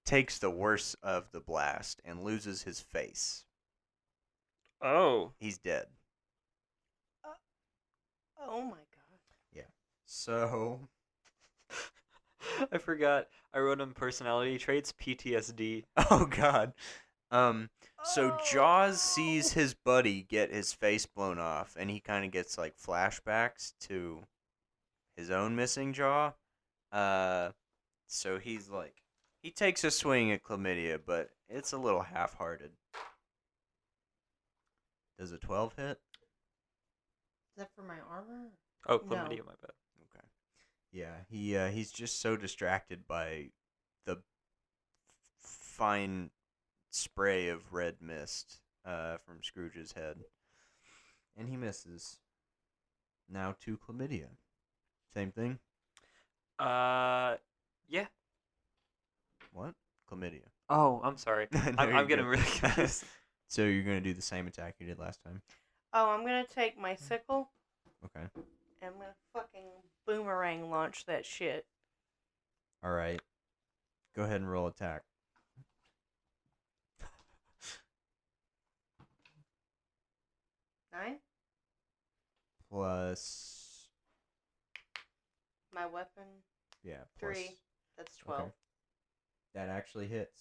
takes the worst of the blast and loses his face. Oh. He's dead. Oh my god. Yeah. So... I forgot. I wrote on personality traits PTSD. Oh god. So Jaws sees his buddy get his face blown off, and he kind of gets like flashbacks to his own missing jaw. So he's like, he takes a swing at Chlamydia, but it's a little half-hearted. Does a 12 hit? Is that for my armor? Oh, No. chlamydia, my bad. Yeah, he's just so distracted by the fine spray of red mist from Scrooge's head. And he misses. Now to Chlamydia. Same thing? Yeah. What? Chlamydia. Oh, I'm sorry. No, I'm you're getting good. really confused. So you're going to do the same attack you did last time? Oh, I'm gonna take my sickle Okay. and I'm gonna fucking boomerang launch that shit. Alright. Go ahead and roll attack. Nine? Plus... My weapon, Yeah, plus... 3. That's 12. Okay. That actually hits.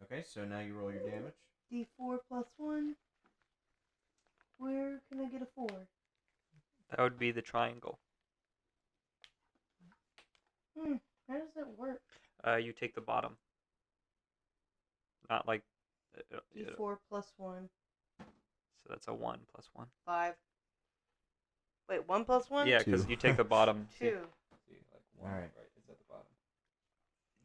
Okay, so now you roll your damage. D4 plus 1. Where can I get a 4? That would be the triangle. How does that work? You take the bottom. Not like. D4 plus 1. So that's a 1 plus 1. 5. Wait, 1 plus 1? Yeah, because Two. you take the bottom. 2. See, like one, Alright. It's at the bottom.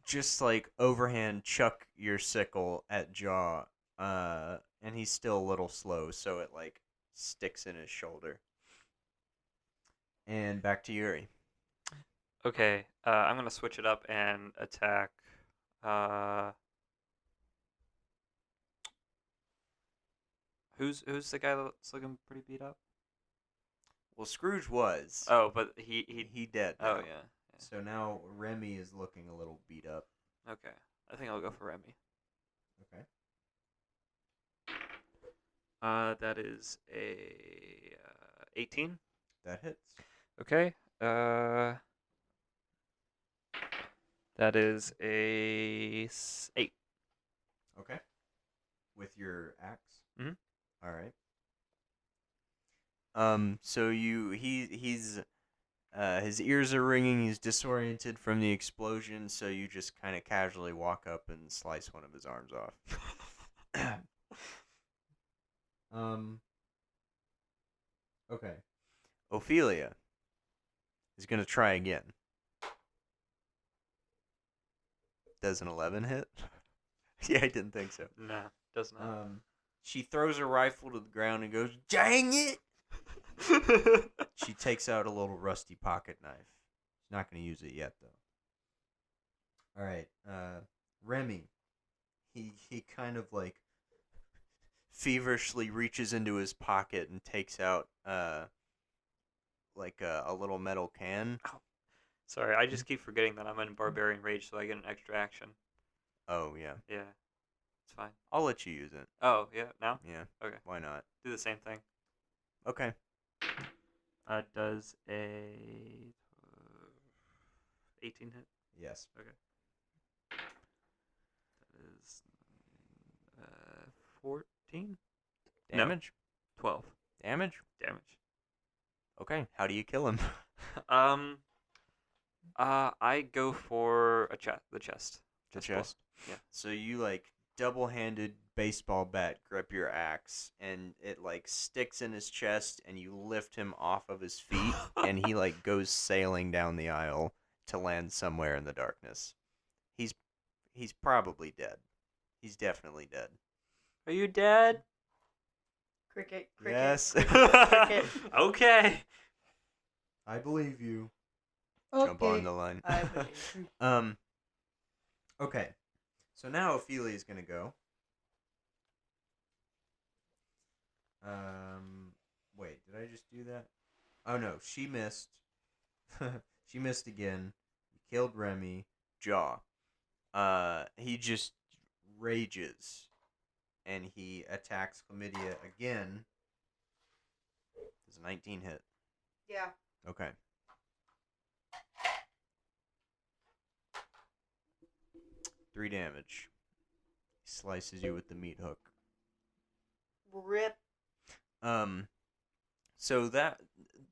Just like overhand chuck your sickle at Jaw, and he's still a little slow, so it like sticks in his shoulder. And back to Yuri. Okay, I'm gonna switch it up and attack. Who's the guy that's looking pretty beat up? Well, Scrooge was. Oh, but he he dead. Oh now. yeah. So now Remy is looking a little beat up. Okay, I think I'll go for Remy. Okay. That is a 18. That hits. Okay. That is a 8. Okay. With your axe. Mhm. All right. So he's his ears are ringing. He's disoriented from the explosion. So you just kind of casually walk up and slice one of his arms off. Okay. Ophelia is gonna try again. Does an 11 hit? Yeah, I didn't think so. Nah, does not. She throws her rifle to the ground and goes, "Dang it!" She takes out a little rusty pocket knife. She's not going to use it yet, though. All right, Remy. He kind of like feverishly reaches into his pocket and takes out like a little metal can. Sorry, I just keep forgetting that I'm in Barbarian Rage, so I get an extra action. Oh yeah, Yeah, it's fine. I'll let you use it. Oh, yeah, now? Yeah. Okay. Why not? Do the same thing. Okay. Does a 18 hit? Yes. Okay. That is 14? No. Damage. 12 Damage. damage. Okay. How do you kill him? I go for the chest. The Chest blow. chest. Yeah. So you like double-handed baseball bat grip your axe, and it like sticks in his chest, and you lift him off of his feet, and he like goes sailing down the aisle to land somewhere in the darkness. He's probably dead. He's definitely dead. Are you dead? Cricket, cricket. Yes. Cricket. Okay. I believe you. Okay. Jump on the line. I believe you. Okay. So now Ophelia's gonna go. Wait, did I just do that? Oh no, she missed. She missed again. Killed Remy. Jaw. He just rages, and he attacks Chlamydia again. Does a 19 hit? Yeah. Okay. Three damage. He slices you with the meat hook. Rip. So that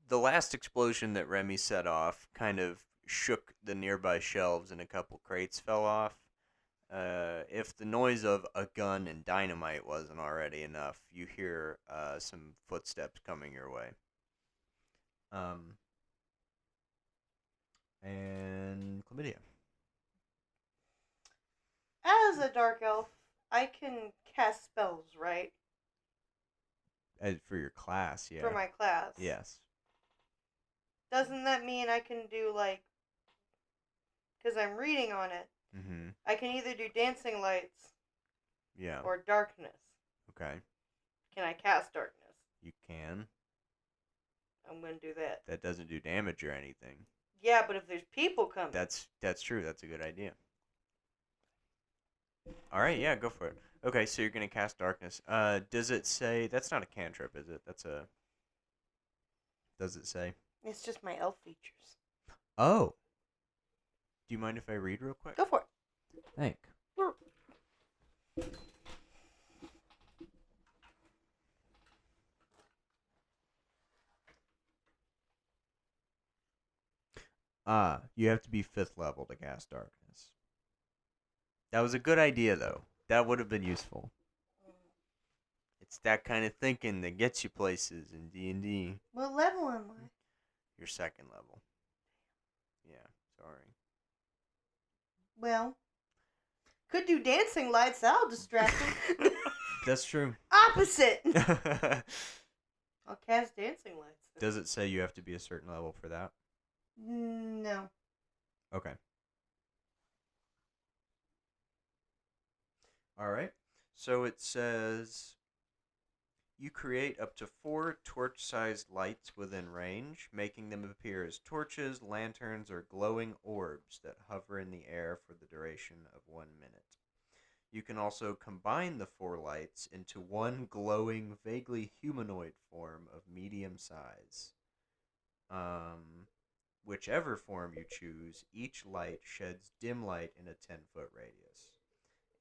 the last explosion that Remy set off kind of shook the nearby shelves, and a couple crates fell off. If the noise of a gun and dynamite wasn't already enough, you hear some footsteps coming your way. And Chlamydia. As a dark elf, I can cast spells, right? For your class, yeah. For my class. Yes. Doesn't that mean I can do, like... Because I'm reading on it. Mm-hmm. I can either do dancing lights Yeah. or darkness. Okay. Can I cast darkness? You can. I'm going to do that. That doesn't do damage or anything. Yeah, but if there's people coming... That's true. That's a good idea. All right, yeah, go for it. Okay, so you're gonna cast darkness. Does it say that's not a cantrip, is it? That's a. Does it say? It's just my elf features. Oh. Do you mind if I read real quick? Go for it. Thank. You have to be 5th level to cast darkness. That was a good idea, though. That would have been useful. It's that kind of thinking that gets you places in D&D. What level am I? Your second level. Yeah, sorry. Well, could do dancing lights. That'll distract him. That's true. Opposite. I'll cast dancing lights. Does it say you have to be a certain level for that? No. Okay. All right. So it says you create up to 4 torch-sized lights within range, making them appear as torches, lanterns, or glowing orbs that hover in the air for the duration of 1 minute. You can also combine the 4 lights into one glowing, vaguely humanoid form of medium size. Whichever form you choose, each light sheds dim light in a 10-foot radius.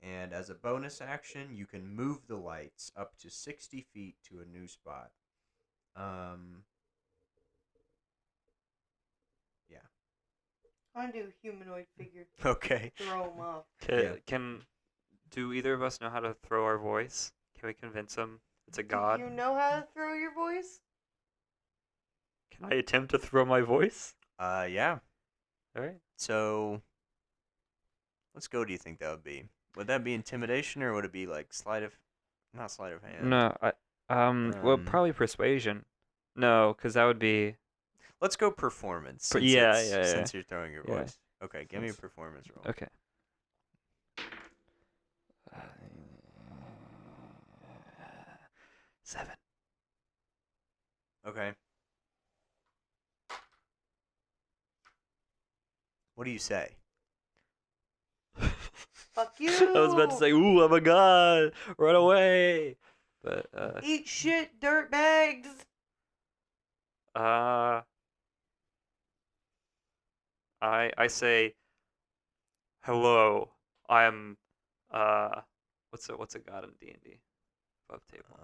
And as a bonus action, you can move the lights up to 60 feet to a new spot. Yeah. I want to do a humanoid figure. Okay. Throw him off. Do either of us know how to throw our voice? Can we convince him it's a god? Do you know how to throw your voice? Can I attempt to throw my voice? Yeah. All right. So, what skill do you think that would be? Would that be intimidation, or would it be like not sleight of hand? No, well, probably persuasion. No, because that would be. Let's go performance. Since yeah. Since you're throwing your Yeah. voice. Okay, give me a performance roll. Okay. 7. Okay. What do you say? Fuck you. I was about to say, "Ooh, I'm a god! Run away!" But Eat shit, dirt bags. I say, "Hello, I am what's a god in D&D? Above table.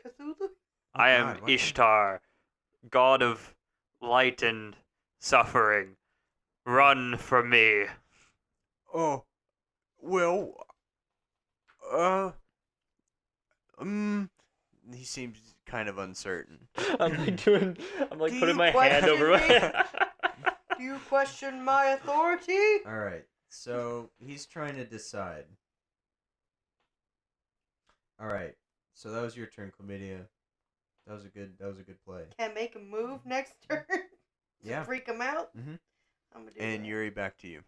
Cthulhu? I am God, what? Ishtar, god of light and suffering. Run from me." Oh, well, he seems kind of uncertain. I'm like Do putting you my hand over question my. Do you question my authority? All right, so he's trying to decide. All right, so that was your turn, Chlamydia. That was a good play. Can't make him move next turn. Yeah. Freak him out. Mhm. I'm gonna do And that. Yuri, back to you.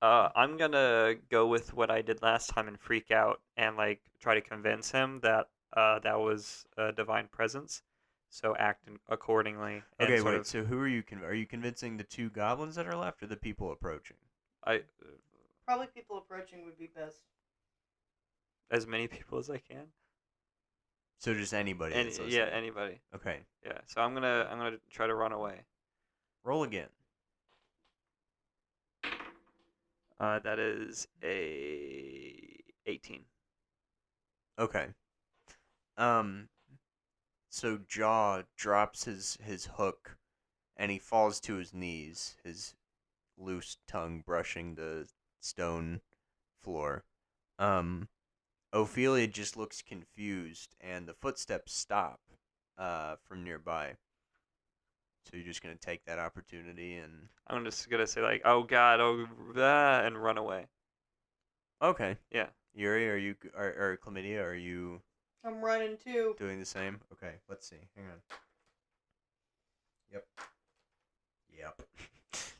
I'm gonna go with what I did last time and freak out and like try to convince him that that was a divine presence. So act accordingly. And Okay, sort wait. of- So who are you? Are you convincing the 2 goblins that are left, or the people approaching? Probably people approaching would be best. As many people as I can. So just anybody. And that's yeah, listening. anybody. Okay. Yeah. So I'm gonna try to run away. Roll again. That is a 18. Okay. So Jaw drops his hook, and he falls to his knees, his loose tongue brushing the stone floor. Ophelia just looks confused, and the footsteps stop from nearby. So you're just gonna take that opportunity and I'm just gonna say like, "Oh God, oh," and run away. okay. Yeah. Yuri, are you or Chlamydia? Are you I'm running too. doing the same? Okay, let's see. Hang on. Yep.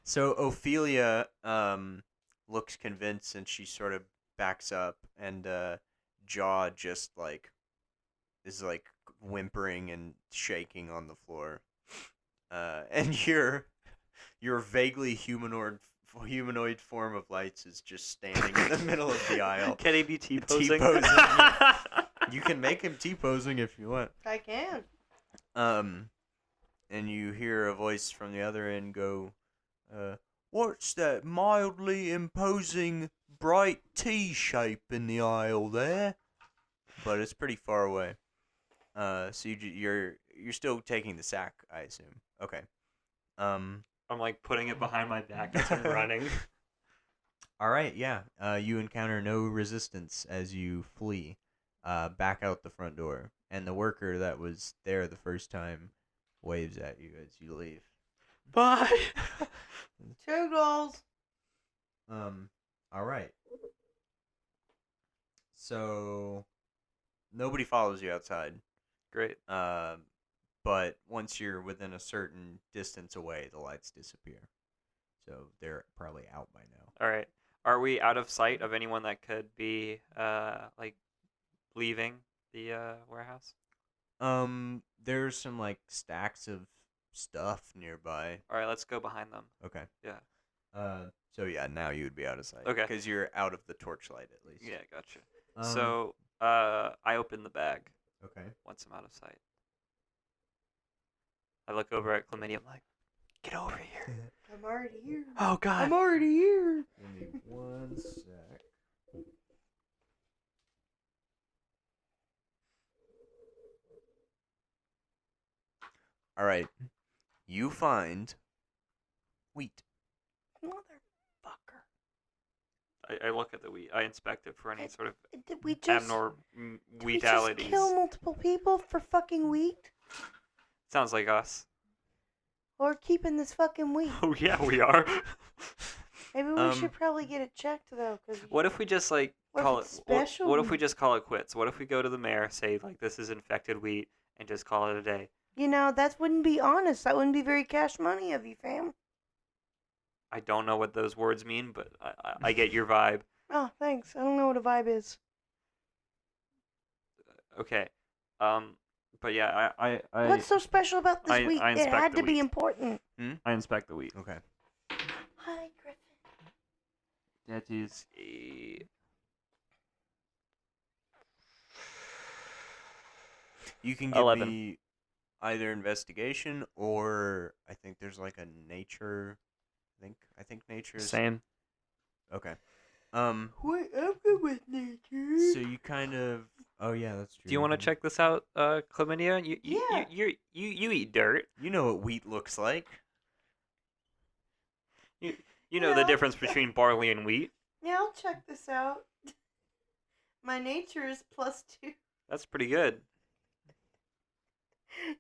So Ophelia looks convinced, and she sort of backs up, and Jaw just like is like whimpering and shaking on the floor. And your vaguely humanoid form of lights is just standing in the middle of the aisle. Can he be T-posing? T-posing, You can make him T-posing if you want. I can. And you hear a voice from the other end go, "What's that mildly imposing bright T shape in the aisle there?" But it's pretty far away. So you're still taking the sack, I assume. Okay. I'm like putting it behind my back as I'm running. All right, yeah. You encounter no resistance as you flee back out the front door. and the worker that was there the first time waves at you as you leave. Bye. Toodles. All right. So nobody follows you outside. Great. But once you're within a certain distance away, the lights disappear. So they're probably out by now. All right. Are we out of sight of anyone that could be like leaving the warehouse? There's some like stacks of stuff nearby. All right, let's go behind them. Okay. Yeah. So yeah, now you would be out of sight. Okay. Because you're out of the torchlight at least. Yeah, gotcha. Um, So I open the bag Okay. once I'm out of sight. I look over at Chlamydia. I'm like, get over here. I'm already here. Oh God. I'm already here. Give me 1 sec. All right. You find wheat. Motherfucker. I look at the wheat. I inspect it for any sort of Did we just wheatalities. kill multiple people for fucking wheat? Sounds like us. Or keeping this fucking wheat? Oh yeah, we are. Maybe we should probably get it checked though, cause What if we just like What if call it's it? What if special? we just call it quits? What if we go to the mayor, say like this is infected wheat, and just call it a day? you know that wouldn't be honest. That wouldn't be very cash money of you, fam. I don't know what those words mean, but I get your vibe. Oh, thanks. I don't know what a vibe is. Okay. But yeah, I What's so special about this I wheat? It inspect had the to be wheat. important. I inspect the wheat. Okay. Hi, Griffin. That is a You can give 11. me either investigation or I think there's like a nature. I think nature is same. okay. Wait, I'm good with nature. So you kind of. Oh yeah, that's true. Do you want to check this out, Chlamydia? Yeah. You eat dirt. You know what wheat looks like. You know the Yeah. difference between barley and wheat. Yeah, I'll check this out. My nature is +2. That's pretty good.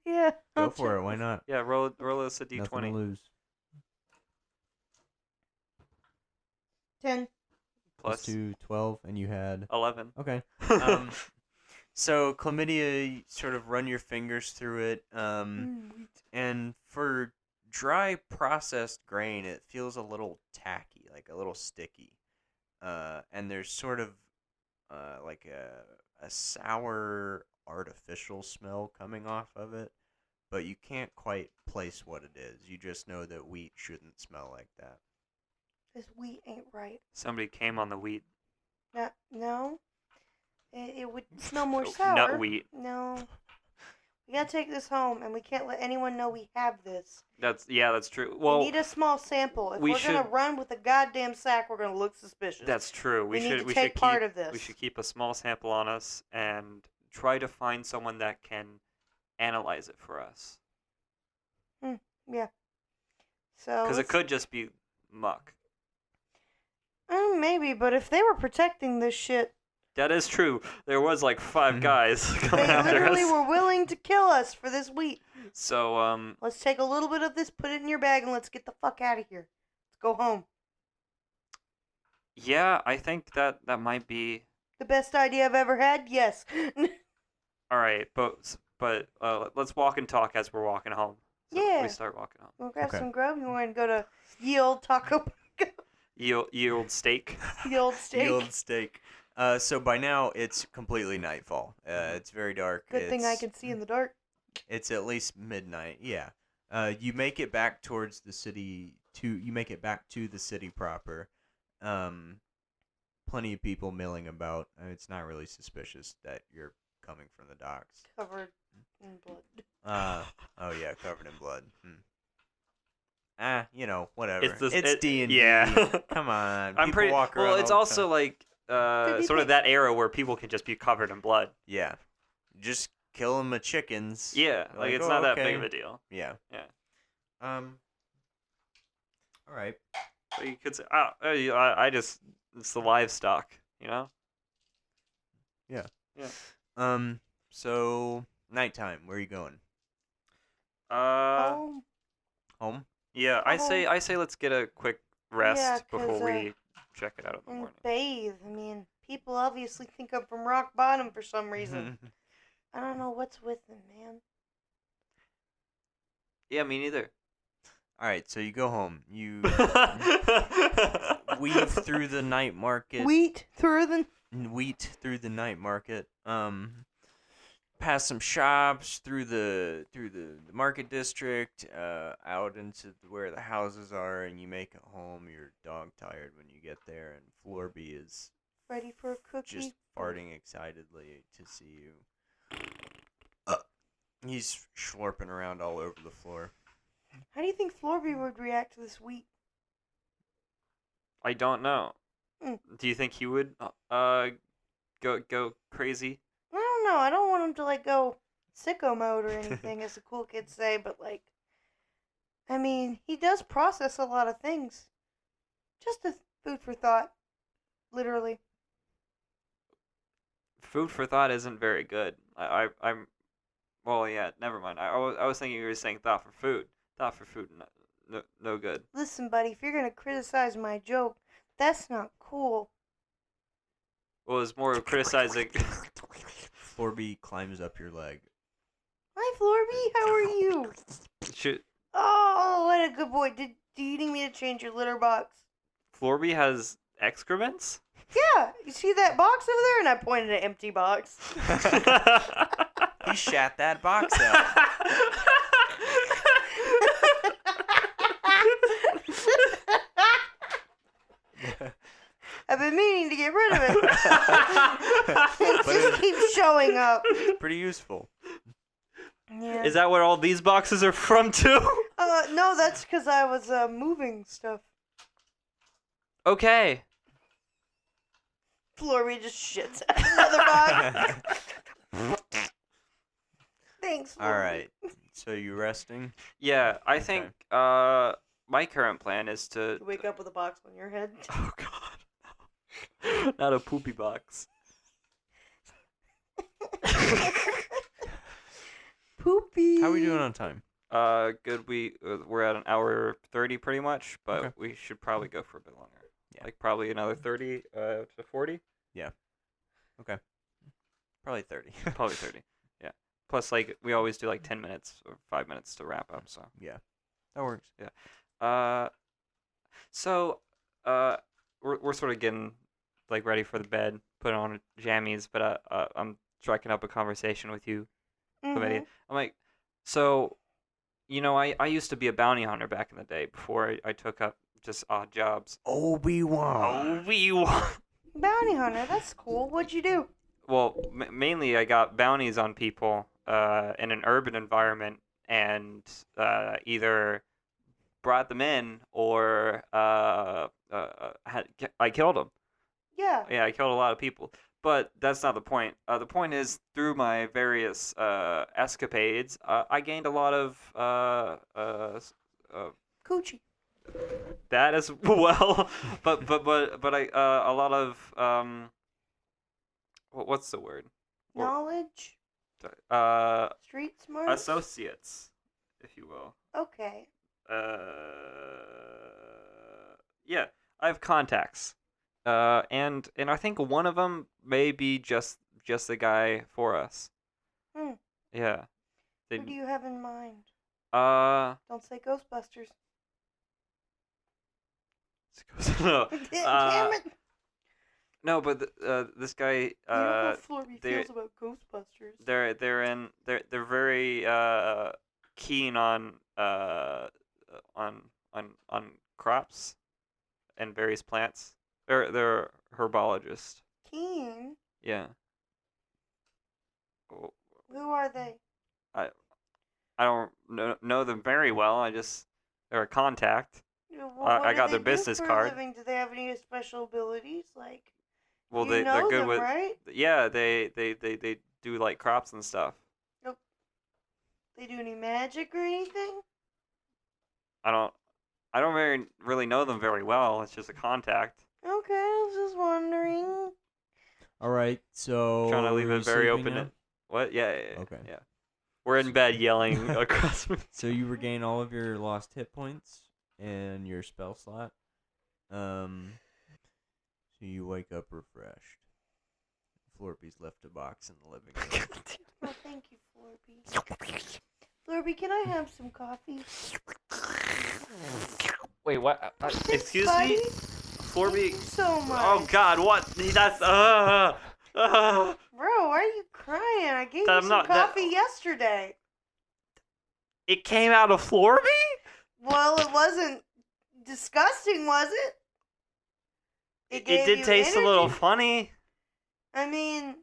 Yeah. Go I'll for check it. Why this- not? Yeah, roll us a Nothing to d20 lose. 10. plus 2, 12, and you had. 11. Okay. So chlamydia, you sort of run your fingers through it. Wheat. And for dry processed grain, it feels a little tacky, like a little sticky. And there's sort of like a sour artificial smell coming off of it, but you can't quite place what it is. You just know that wheat shouldn't smell like that. This wheat ain't right. Somebody came on the wheat. No. It would smell more Oh, sour. nut wheat. No. We gotta take this home, and we can't let anyone know we have this. That's true. We Well, need a small sample. If we we're gonna should- run with a goddamn sack, we're gonna look suspicious. that's true. We need to we take should part keep, of this. We should keep a small sample on us and try to find someone that can analyze it for us. Yeah. So. Because it could just be muck. Maybe, but if they were protecting this shit, That is true. There was like 5 Mhm. guys coming they after literally us. were willing to kill us for this wheat. So Let's take a little bit of this, put it in your bag, and let's get the fuck out of here. Let's go home. yeah, I think that might be The best idea I've ever had? Yes. all right. But let's walk and talk as we're walking home. So Yeah. We start walking home. We'll grab Okay. some grub. You want to go to Ye Old Taco Yield steak. Ye Old Steak? Yield steak. So by now it's completely nightfall. It's very dark. Good thing I can see in the dark. It's at least midnight. Yeah. You make it back towards the city. You make it back to the city proper. Plenty of people milling about. It's not really suspicious that you're coming from the docks. Covered in blood. Oh yeah, covered in blood. Whatever. It's It's D&D. Yeah. Come on. I'm people pretty. walk around Well, it's all the also time. like sort of that era where people can just be covered in blood. Yeah. Just kill them with chickens. Yeah, like it's oh, not that okay. big of a deal. Yeah. Yeah. All right. But you could say, I just it's the livestock, you know. So nighttime. Where are you going? Oh, Home. Yeah, I say let's get a quick rest Yeah, 'cause, before we check it out in the and morning. bathe. I mean, people obviously think I'm from rock bottom for some reason. I don't know what's with them, man. Yeah, me neither. All right. So you go home. You weave through the night market. Wheat through the. Wheat through the night market. Past some shops, through the market district, out into where the houses are, and you make it home. You're dog tired when you get there, and Florby is Ready for a cookie? just farting excitedly to see you. He's slurping around all over the floor. How do you think Florby would react to this wheat? I don't know. Mm. Do you think he would go crazy? I don't know. I don't want him to like go sicko mode or anything, as the cool kids say. But like, I mean, he does process a lot of things. Just a food for thought, literally. Food for thought isn't very good. I'm. Well, yeah. Never mind. I was thinking you were saying thought for food. Thought for food, no good. Listen, buddy, if you're gonna criticize my joke, that's not cool. Well, it's more of criticizing. Florby climbs up your leg. Hi, Florby. How are you? Should Oh, what a good boy. Do you need me to change your litter box? Florby has excrements? Yeah. You see that box over there? And I pointed at an empty box. He shat that box out. I've been meaning to get rid of it. It just keeps showing up. It's pretty useful. Yeah. Is that what all these boxes are from too? No, that's because I was moving stuff. Okay. Florby just shits out another box. Thanks, Florby. All right. So you resting? Yeah, I Okay. think my current plan is to You wake up with a box on your head. Oh god. Not a poopy box. Poopy. How are we doing on time? Good. We're at an hour 30 pretty much, but Okay. we should probably go for a bit longer. Yeah. Like probably another 30 to 40. Probably 30. Probably 30. Yeah. Plus, like we always do like 10 minutes or 5 minutes to wrap up. So. Yeah. That works. So we're sort of getting like ready for the bed, putting on jammies, but I'm striking up a conversation with you, Chlamydia. I'm like, so, I used to be a bounty hunter back in the day before I took up just odd jobs. Obi-Wan. Obi-Wan. Bounty hunter. That's cool. What'd you do? Well, mainly I got bounties on people in an urban environment and either brought them in or I killed them. Yeah. Yeah, I killed a lot of people. But that's not the point. The point is, through my various escapades, I gained a lot of Coochie. that as well. but I a lot of what's the word? Knowledge. Street smart. Associates, if you will. Okay. Yeah, I have contacts. And I think one of them may be just the guy for us. Hmm. Yeah. Who do you have in mind? Uh. Don't say Ghostbusters. no. Damn it. No, but this guy. You don't know how Florby they- feels about Ghostbusters. They're very keen on crops and various plants. They're herbologists. Keen? Yeah. Oh, Who are they? I don't know them very well. They're a contact. What I do got they their do business for a card. living? Do they have any special abilities? Like, Well, you they're know good them, with. right? Yeah, they do like crops and stuff. They do any magic or anything? I don't really know them very well. It's just a contact. Okay, I was just wondering. All right. So Trying to leave are it you very sleeping open. now? What? Yeah. Okay. Yeah. We're in bed yelling across. So you regain all of your lost hit points and your spell slot. So you wake up refreshed. Florby's left a box in the living room. Oh, thank you, Florby. Florby, can I have some coffee? Wait, what? Thanks, Excuse buddy. me, Thank Florby. you so much. Oh God, what? That's Bro, why are you crying? I gave you I'm some not- that- coffee yesterday. It came out of Florby? Well, it wasn't disgusting, was it? It gave did you taste a little energy. funny. I mean,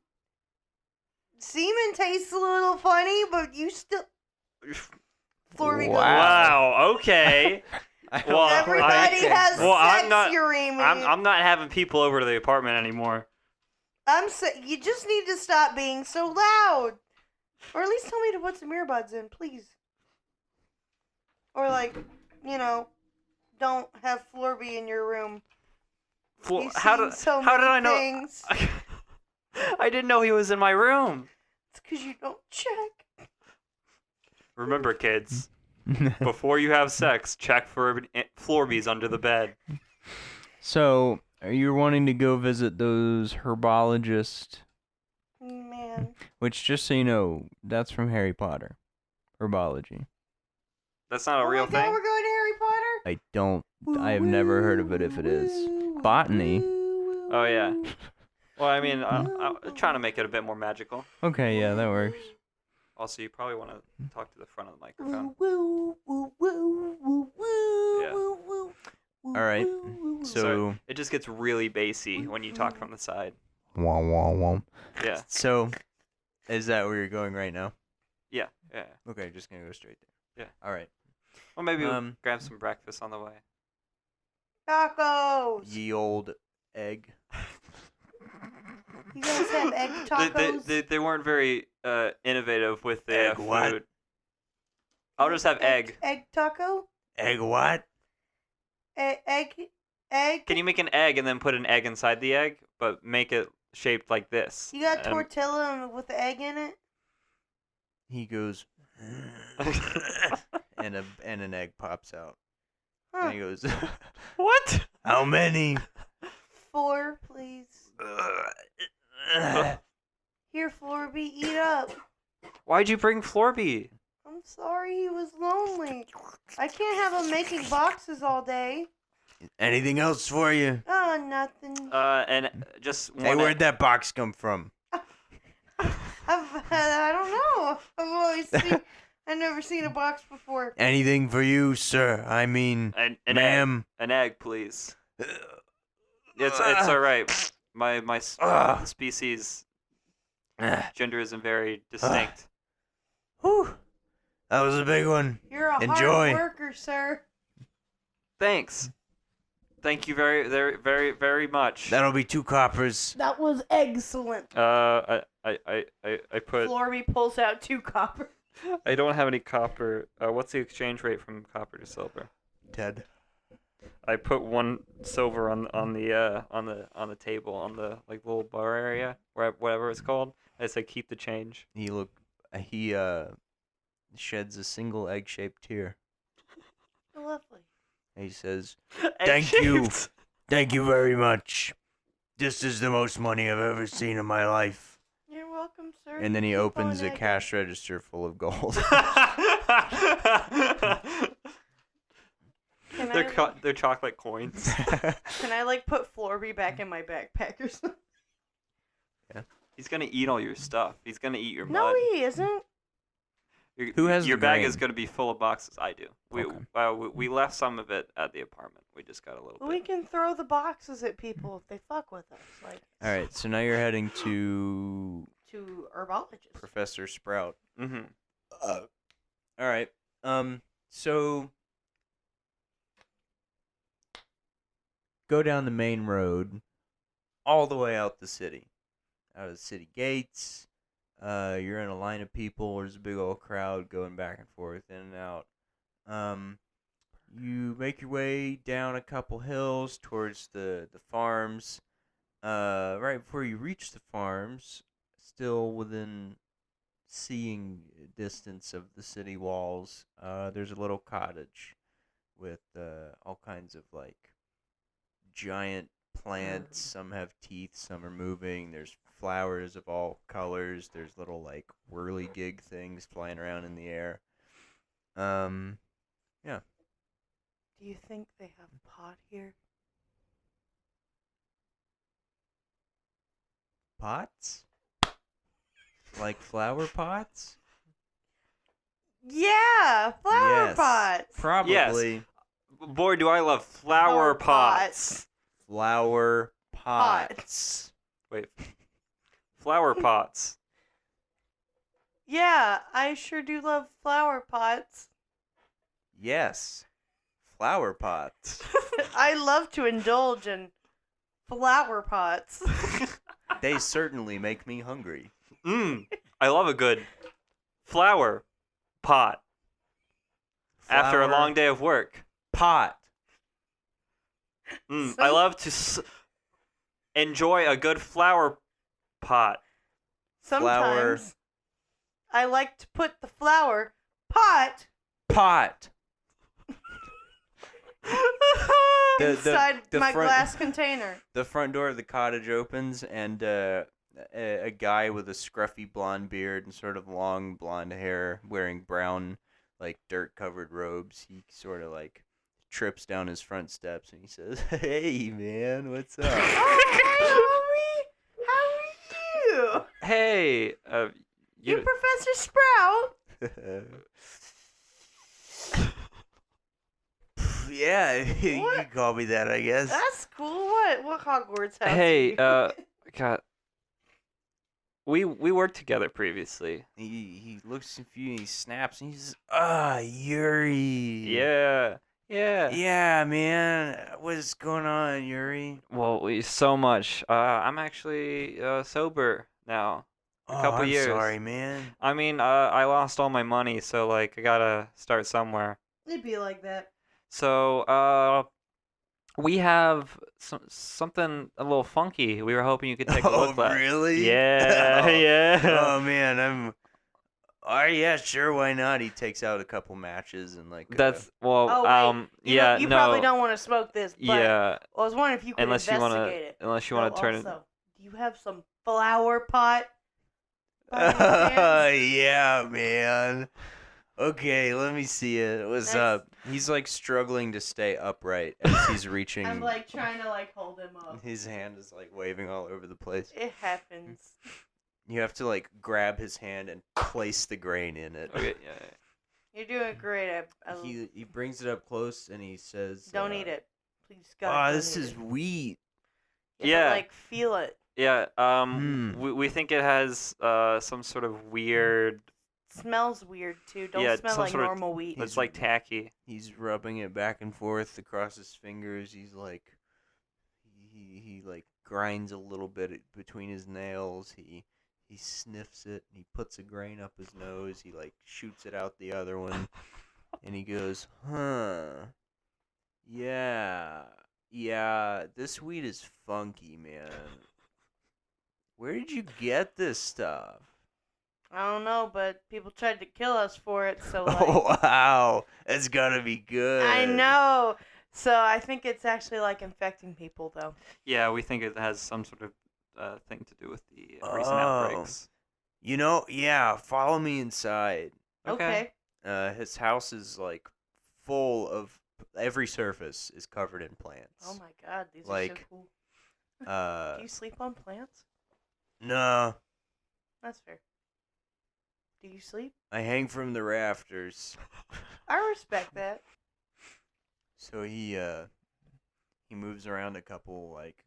semen tastes a little funny, but you still. Florby goes, Wow. Okay. Well, everybody has well, sex, I'm not- Urimi. I'm not having people over to the apartment anymore. You just need to stop being so loud. Or at least tell me to put some earbuds in, please. Or don't have Florby in your room. You've How seen did so how did I many know? things. I didn't know he was in my room. It's because you don't check. Remember, kids, before you have sex, check for Florbies under the bed. So, you're wanting to go visit those herbologists, Man. which, just so you know, that's from Harry Potter. Herbology. That's not a Oh real my God, thing. we're going to Harry Potter? I have never heard of it if it is. Botany. Oh yeah. Well, I mean, I'm trying to make it a bit more magical. Okay, yeah, that works. Also, you probably want to talk to the front of the microphone. Yeah. Alright, so... It just gets really bassy when you talk from the side. Wah, wah, wah. Yeah. So, is that where you're going right now? Yeah. Yeah. Okay, just gonna go straight there. Yeah. Alright. Well, maybe we'll grab some breakfast on the way. Tacos. Ye old egg. You guys have egg tacos? They weren't very innovative with the Egg food. what? I'll just have egg. Egg taco? Egg what? Egg? Can you make an egg and then put an egg inside the egg, but make it shaped like this? You got tortilla with the egg in it? He goes... and an egg pops out. Huh. And he goes... What? How many? 4, please. Here, Florby, eat up. Why'd you bring Florby? I'm sorry he was lonely. I can't have him making boxes all day. Anything else for you? Oh, nothing. And just one. Hey, where'd that box come from? I don't know. I've never seen a box before. Anything for you, sir? I mean, an ma'am. egg. An egg, please. It's all right. My species gender isn't very distinct. Whew. That was a big one. You're a Enjoy. hard worker, sir. Thanks. Thank you very, very, very, very much. That'll be 2 coppers. That was excellent. I put. Florby pulls out 2 copper. I don't have any copper. What's the exchange rate from copper to silver? Ted. I put 1 silver on the table on the little bar area, whatever it's called. I said keep the change. He sheds a single egg-shaped tear. Lovely. He says, "Thank you. Thank you very much. This is the most money I've ever seen in my life." You're welcome, sir. And then he Keep opens on a egging. cash register full of gold. They're chocolate coins. Can I put Florby back in my backpack or something? He's gonna eat all your stuff. He's gonna eat your No, mud. he isn't. Who has your the bag grain? is gonna be full of boxes. I do. We left some of it at the apartment. We just got a little We bit. can throw the boxes at people if they fuck with us, All right, so now you're heading to to herbologists. Professor Sprout. Mm-hmm. All right. So go down the main road, all the way out the city, out of the city gates. You're in a line of people. There's a big old crowd going back and forth, in and out. You make your way down a couple hills towards the farms. Right before you reach the farms, still within seeing distance of the city walls, there's a little cottage with all kinds of like giant plants. Some have teeth, some are moving. There's flowers of all colors. There's little like whirligig things flying around in the air. Yeah. Do you think they have pot here? Pots? Like flower pots? Yeah, flower Yes. pots. Probably. Boy, do I love flower Flower pots. Flower pots. Wait. Flower pots. Yeah, I sure do love flower pots. Yes. Flower pots. I love to indulge in flower pots. They certainly make me hungry. I love a good flower pot after a Flower long day of work. pot. I love to enjoy a good flower pot. Sometimes I like to put the flower pot Pot. inside the my front- glass container. The front door of the cottage opens, and a guy with a scruffy blonde beard and sort of long blonde hair, wearing brown, like dirt-covered robes, he sort of like trips down his front steps, and he says, "Hey, man, what's up?" Oh, hey, homie! How are you? Hey, You Professor Sprout? Yeah, you What? can call me that, I guess. That's cool. What Hogwarts house? Hey, are you? God. We worked together previously. He looks confused, he snaps, and he says, Yuri. Yeah. Yeah, man. What's going on, Yuri? Well, so much. I'm actually sober now. Couple I'm years. sorry, man. I mean, I lost all my money, so like I gotta start somewhere. It'd be like that. So we have something a little funky. We were hoping you could take a look at. Really? Yeah, Oh. yeah. Oh man, yeah, sure, why not? He takes out a couple matches and like That's well, Oh, wait. yeah, You no, probably don't want to smoke this, but yeah, I was wondering if you could unless you investigate wanna, it. unless you So wanna turn it. also, do you have some flower pot? by any chance? yeah, man. Okay, let me see it. What's That's- up? He's like struggling to stay upright as he's reaching. I'm like trying to like hold him up. His hand is like waving all over the place. It happens. You have to like grab his hand and place the grain in it. Okay, yeah. You're doing great. I He brings it up close and he says, don't eat it, please God. Oh, don't this eat is it. wheat. Yeah, Yeah. but, like feel it. Yeah, Hmm. we think it has some sort of weird. Smells weird too. Don't Yeah, smell some like sort of- normal wheat. It's like tacky. He's rubbing it back and forth across his fingers. He's like, he like grinds a little bit between his nails. He sniffs it. And he puts a grain up his nose. He like shoots it out the other one, and he goes, "Huh, yeah, this wheat is funky, man. Where did you get this stuff?" I don't know, but people tried to kill us for it, so like Oh wow, that's gotta be good. I know. So I think it's actually like infecting people though. Yeah, we think it has some sort of thing to do with the recent Oh. outbreaks. You know, yeah. Follow me inside. Okay. His house is like full of every surface is covered in plants. Oh my God, these Like, are so cool. Uh, Do you sleep on plants? no, That's fair. Do you sleep? I hang from the rafters. I respect that. So he moves around a couple like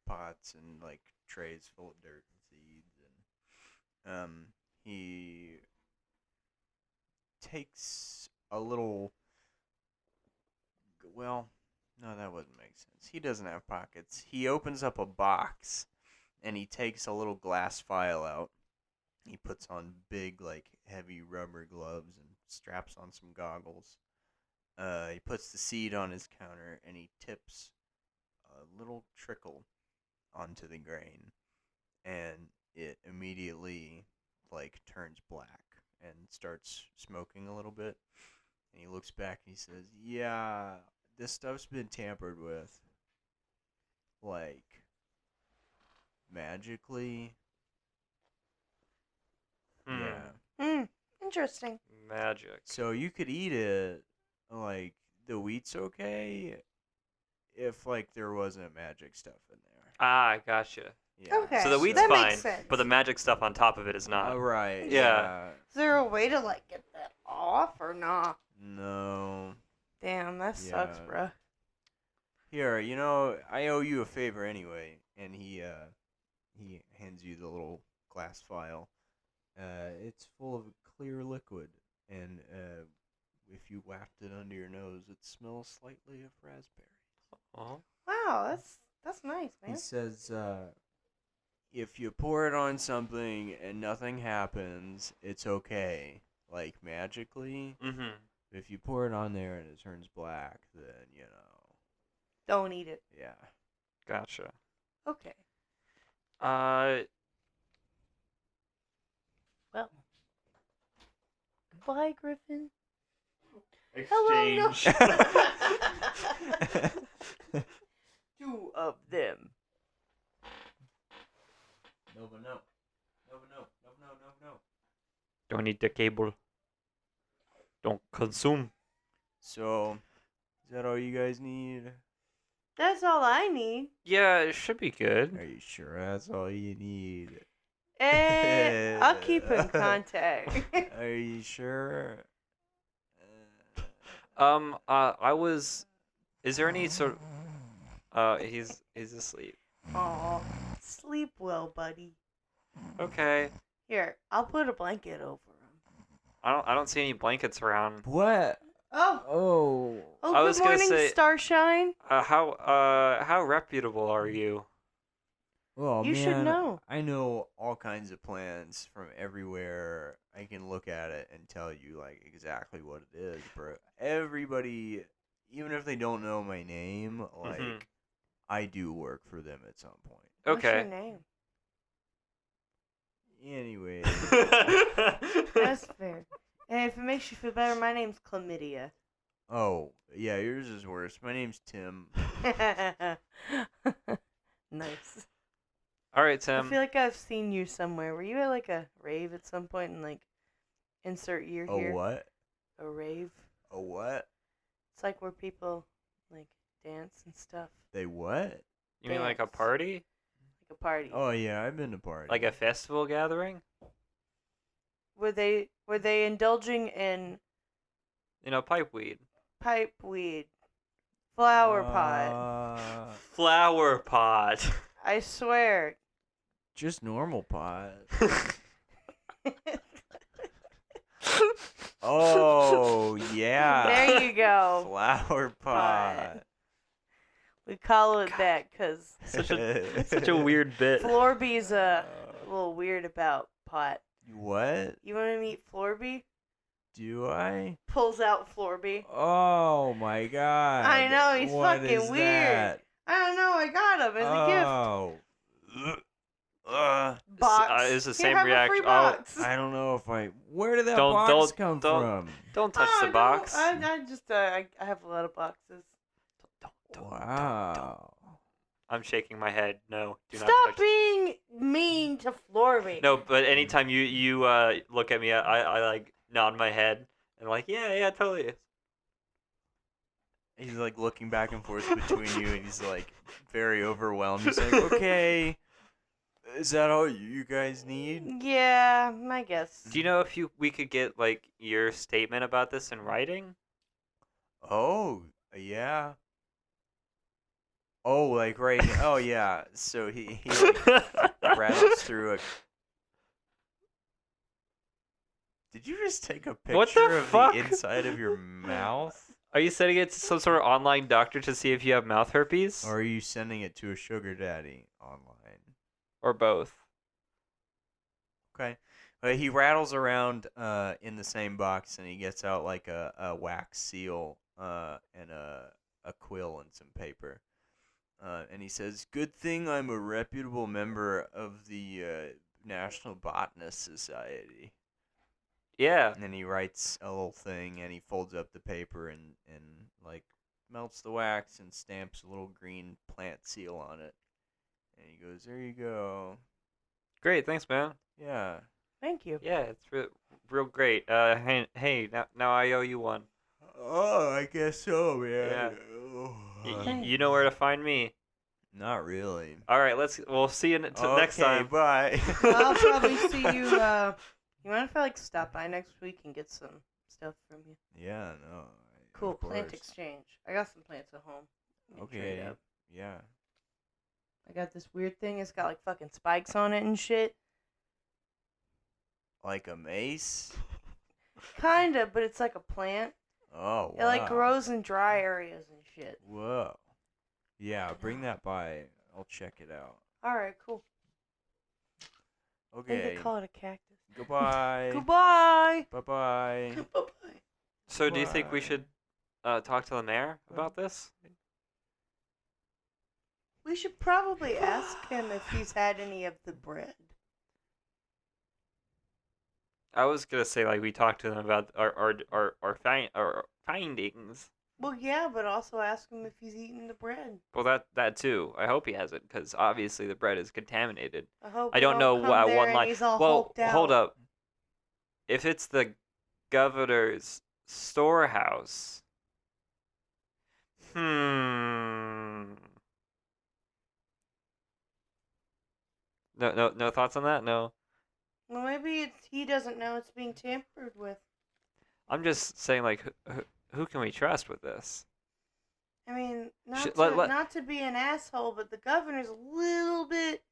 pots and like trays full of dirt and seeds, and he takes a little. Well, no, that wouldn't make sense. He doesn't have pockets. He opens up a box, and he takes a little glass vial out. He puts on big, like, heavy rubber gloves and straps on some goggles. He puts the seed on his counter, and he tips a little trickle onto the grain, and it immediately like turns black and starts smoking a little bit. And he looks back and he says, "Yeah, this stuff's been tampered with, like magically." Yeah. Interesting. Magic. So you could eat it, like the wheat's okay, if like there wasn't magic stuff in there. Ah, gotcha. Yeah. Okay. So the wheat's that fine, makes sense. but the magic stuff on top of it is not. Right. Yeah. Is there a way to like get that off or not? No. Damn, that sucks, Yeah. bruh. Here, I owe you a favor anyway, and he hands you the little glass vial. It's full of clear liquid, and if you waft it under your nose, it smells slightly of raspberry. Oh. Wow, that's nice, He man. says, if you pour it on something and nothing happens, it's okay. Like magically. Mm-hmm. If you pour it on there and it turns black, then Don't eat it. yeah. Gotcha. Okay. Uh, Goodbye, Griffin. exchange. Two of them. No, but no. No, but no. No, no, no, no. Don't eat the cable. Don't consume. So, is that all you guys need? That's all I need. Yeah, it should be good. Are you sure that's all you need? I'll keep in contact. Are you sure? I was. Is there any sort of? He's asleep. Aw, sleep well, buddy. Okay. Here, I'll put a blanket over him. I don't see any blankets around. What? Oh, Oh. oh, I good was gonna morning, say- Starshine. How reputable are you? Well, You should man, know. I know all kinds of plans from everywhere. I can look at it and tell you like exactly what it is, bro. Everybody, even if they don't know my name, like Mhm. I do work for them at some point. What's your Okay. name? Anyway, That's fair. And if it makes you feel better, my name's Chlamydia. oh yeah, yours is worse. My name's Tim. Nice. All right, I Tim. feel like I've seen you somewhere. Were you at like a rave at some point and like insert year A here? what? A rave. A what? It's like where people like dance and stuff. They what? You mean like a dance. party? Like a party. Oh yeah, I've been to parties. Like a festival gathering? Were they indulging in Pipe weed. pipe weed, flower pot? Flower pot. I swear. Just normal pot. Oh yeah. There you go. Flower pot. Pot. We call it that because Such a weird bit. Florby's a little weird about pot. What? You want to meet Florby? Do I? Pulls out Florby. Oh my god. I know, he's What fucking is weird. that? I don't know. I got him as a gift. Oh. Box. It's the Here, same have a reaction. free Oh, box. I don't know if I. Where did that Don't- box don't- come don't- from? Don't touch Oh, the no, box. I just I have a lot of boxes. Wow. I'm shaking my head. No, do not Stop touch. being mean to Florby. No, but anytime you look at me, I like nod my head and like yeah, totally. He's like looking back and forth between you, and he's like very overwhelmed. He's like, "Okay, is that all you guys need?" Yeah, I guess. Do you know if we could get like your statement about this in writing? Oh, yeah. Oh, like right. Oh, yeah. So he like, rattles through a. Did you just take a picture What the of fuck? the inside of your mouth? Are you sending it to some sort of online doctor to see if you have mouth herpes, Or are you sending it to a sugar daddy online? or both? Okay. He rattles around in the same box, and he gets out like a wax seal and a quill and some paper. And he says, "Good thing I'm a reputable member of the National Botanist Society. Yeah. And then he writes a little thing, and he folds up the paper and like melts the wax and stamps a little green plant seal on it. And he goes, "There you go." Great. Thanks, man. Yeah. Thank you. Yeah, it's real great. Hey, now I owe you one. Oh, I guess so, man. Yeah. Hey. You know where to find me. Not really. All right, we'll see you next time. Bye. I'll probably see you. You mind if I stop by next week and get some stuff from you? Yeah, no. Cool, of plant course. exchange. I got some plants at home. We can trade Okay. up. Yeah. I got this weird thing. It's got fucking spikes on it and shit. Like a mace? Kinda, but it's like a plant. Oh, It wow. grows in dry areas and shit. Whoa. Yeah, bring that by. I'll check it out. All right, cool. I think Okay. they call it a cactus. Goodbye. Goodbye. Bye-bye. Bye-bye. So, do you think we Bye. should talk to the mayor about this? We should probably ask him if he's had any of the bread. I was gonna say we talked to them about our findings. Well, yeah, but also ask him if he's eaten the bread. Well, that too. I hope he hasn't, because obviously the bread is contaminated. I hope. I we don't know come what there one and line. He's all Well, hulked out. hold up. If it's the governor's storehouse, No thoughts on that? No. Well, maybe he doesn't know it's being tampered with. I'm just saying, who can we trust with this? I mean, Should- not let- to be an asshole, but the governor's a little bit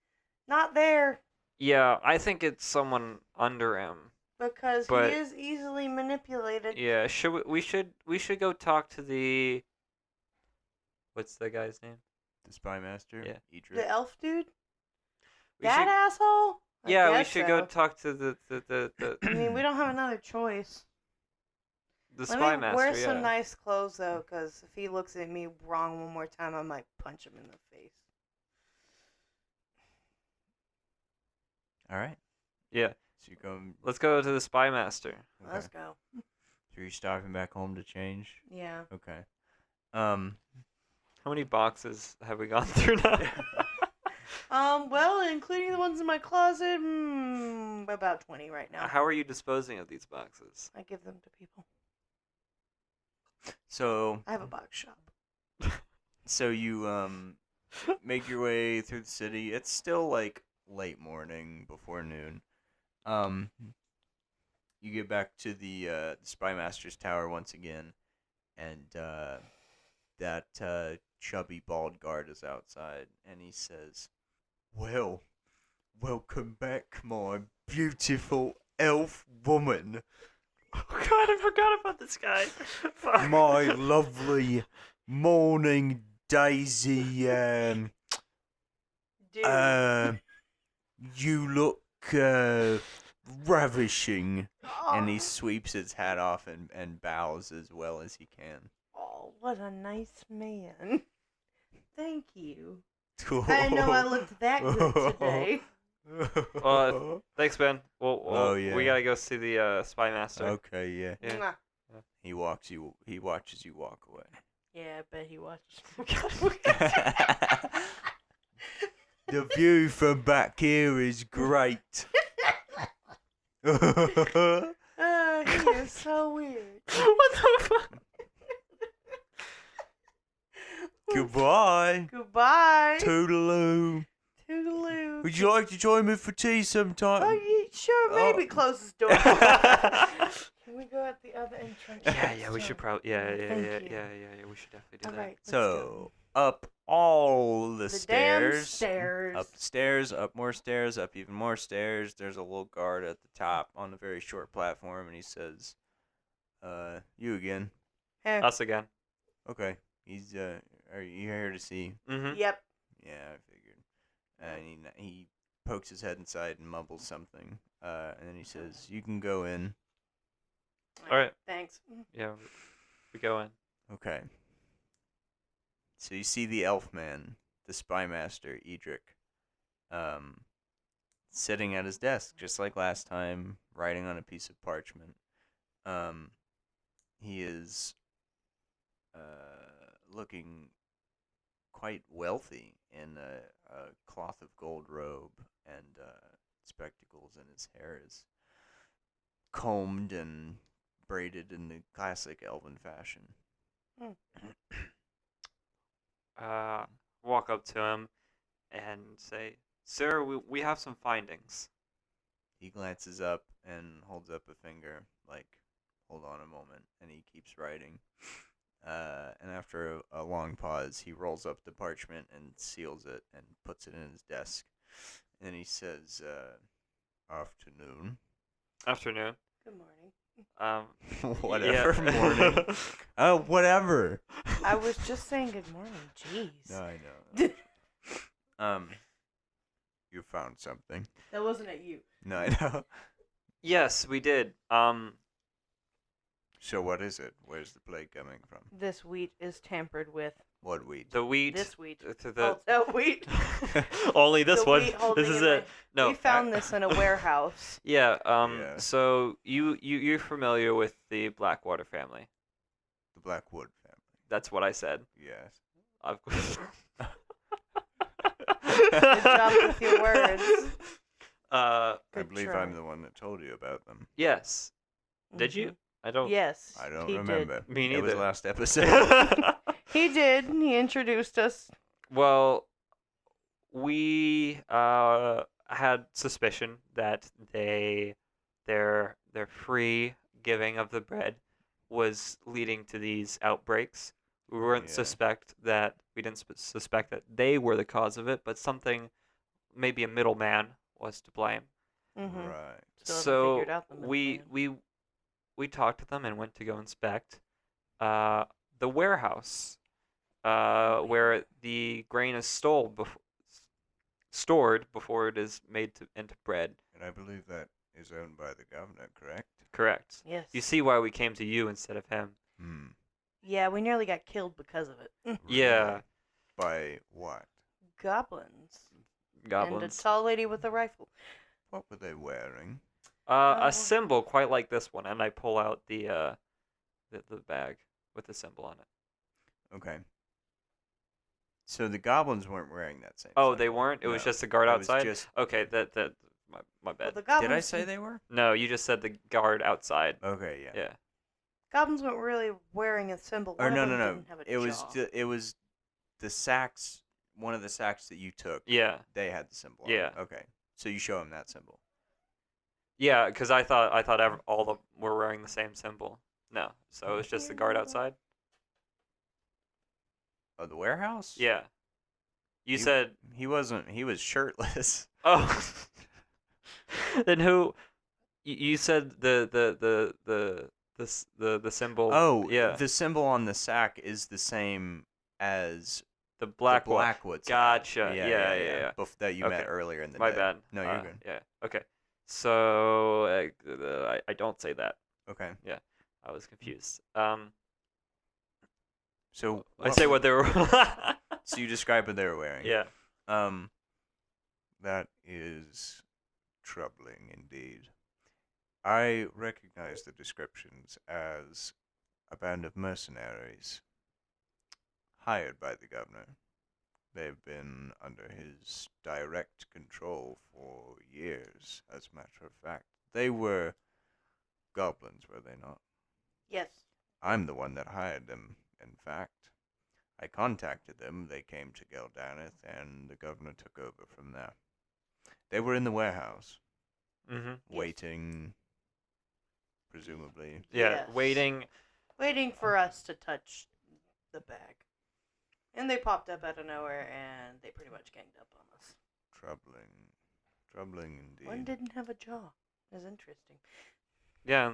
not there Yeah, I think it's someone under him. because But- he is easily manipulated. Yeah, we should go talk to the. What's the guy's name? The Spy Master? Yeah. Idris. The elf dude? We That should, asshole? I yeah, we guess should so. go talk to the I mean, we don't have another choice. the Let spy me master. wear Yeah. some nice clothes, though, because if he looks at me wrong one more time, I might punch him in the face. All right. Yeah, So you're going. let's go to the spy master. Okay. Let's go. So you're stopping back home to change? Yeah. Okay. How many boxes have we gone through now? Well, including the ones in my closet, about 20 right now. How are you disposing of these boxes? I give them to people. So I have a box shop. you make your way through the city. It's still late morning before noon. You get back to the Spy Master's tower once again, and that chubby bald guard is outside, and he says, "Well, welcome back, my beautiful elf woman, Oh God, I forgot about this guy. Fuck. my lovely morning daisy. Dude. You look ravishing." And he Oh. sweeps his hat off and bows as well as he can. Oh, what a nice man. Thank you. I didn't know I looked that good today. Thanks, Ben. Oh, yeah. We gotta go see the spy master. Okay, yeah. Yeah. Mwah. He watches you walk away. Yeah, I bet he watches. The view from back here is great. He is so weird. What the fuck? Goodbye. Goodbye. Toodaloo. Toodaloo. Would you like to join me for tea sometime? Oh, yeah, sure, maybe. Oh. Close this door. Can we go at the other entrance? Yeah, we should probably. Yeah, Thank you. we should definitely do All that. right. Let's So, up all the The stairs. damn stairs. Up the stairs, up more stairs, up even more stairs. There's a little guard at the top on the very short platform, and he says, you again. Hey. Us again. Okay. He's, are you here to see? Mm-hmm. Yep. Yeah, I figured. And he pokes his head inside and mumbles something. And then he says, you can go in. All right. Thanks. Yeah, we go in. Okay. So you see the elf man, the spy master, Edric, sitting at his desk, just like last time, writing on a piece of parchment. He is looking quite wealthy in a cloth of gold robe and spectacles, and his hair is combed and braided in the classic elven fashion. Walk up to him and say, "Sir, we have some findings." He glances up and holds up a finger, like, hold on a moment, and he keeps writing. And after a long pause, he rolls up the parchment and seals it and puts it in his desk. And he says, afternoon. Afternoon. Good morning. Whatever, yeah. morning. Oh, whatever. I was just saying good morning. Jeez. No, I know. You found something. That wasn't at you. No, I know. Yes, we did. So what is it? Where's the plague coming from? This wheat is tampered with. What wheat? The wheat. This wheat. To the Oh, wheat. only this The one. wheat holding This is in it. No. We found this in a warehouse. Yeah. Yeah. So you're familiar with the Blackwater family? The Blackwood family. That's what I said. Yes. Of Good job with your words. I Good believe try. I'm the one that told you about them. Yes. Did you? I don't. Yes. I don't he remember. Me It was neither. last episode. Did. He did. He introduced us. Well, we had suspicion that their free giving of the bread was leading to these outbreaks. We weren't Yeah. suspect that we didn't suspect that they were the cause of it, but something, maybe a middleman, was to blame. Mm-hmm. Right. Still haven't So figured out the we talked to them and went to go inspect the warehouse where the grain is stored before it is made into bread. And I believe that is owned by the governor, correct? Correct. Yes. You see why we came to you instead of him. Hmm. Yeah, we nearly got killed because of it. Yeah. Really? By what? Goblins. And a Goblins. tall lady with a rifle. What were they wearing? Oh. A symbol quite like this one, and I pull out the bag with the symbol on it. Okay. So the goblins weren't wearing that same. Oh, symbol. they weren't. It was No. just the guard It was outside. just- Okay, that my Well, bad. the goblins, Did I say they were? No, you just said the guard outside. Okay, yeah. Yeah. Goblins weren't really wearing a symbol. Or One no, of no, them no. didn't have a It was jaw. it was the sacks. One of the sacks that you took. Yeah. They had the symbol. On Yeah. it. Okay. So you show him that symbol. Yeah, because I thought all of them were wearing the same symbol. No, so it was just the guard outside. Oh, the warehouse. Yeah. You You- said, He wasn't. He was shirtless. oh. Then who? You said the symbol. Oh, yeah. The symbol on the sack is the same as The the Blackwood. Blackwood. sack. Gotcha. Yeah. That you met Okay. earlier in the My day. bad. No, you're good. Yeah. Okay. So I don't say that. Okay. I was confused. So I say what they were. So you describe what they were wearing. Yeah. That is troubling indeed. I recognize the descriptions as a band of mercenaries hired by the governor. They've been under his direct control for years, as a matter of fact. They were goblins, were they not? Yes. I'm the one that hired them, in fact. I contacted them, they came to Geldaneth, and the governor took over from there. They were in the warehouse, Mm-hmm. waiting, presumably. Yeah. Yes. Waiting. For us to touch the bag. And they popped up out of nowhere and they pretty much ganged up on us. Troubling indeed. One didn't have a jaw. It was interesting. Yeah.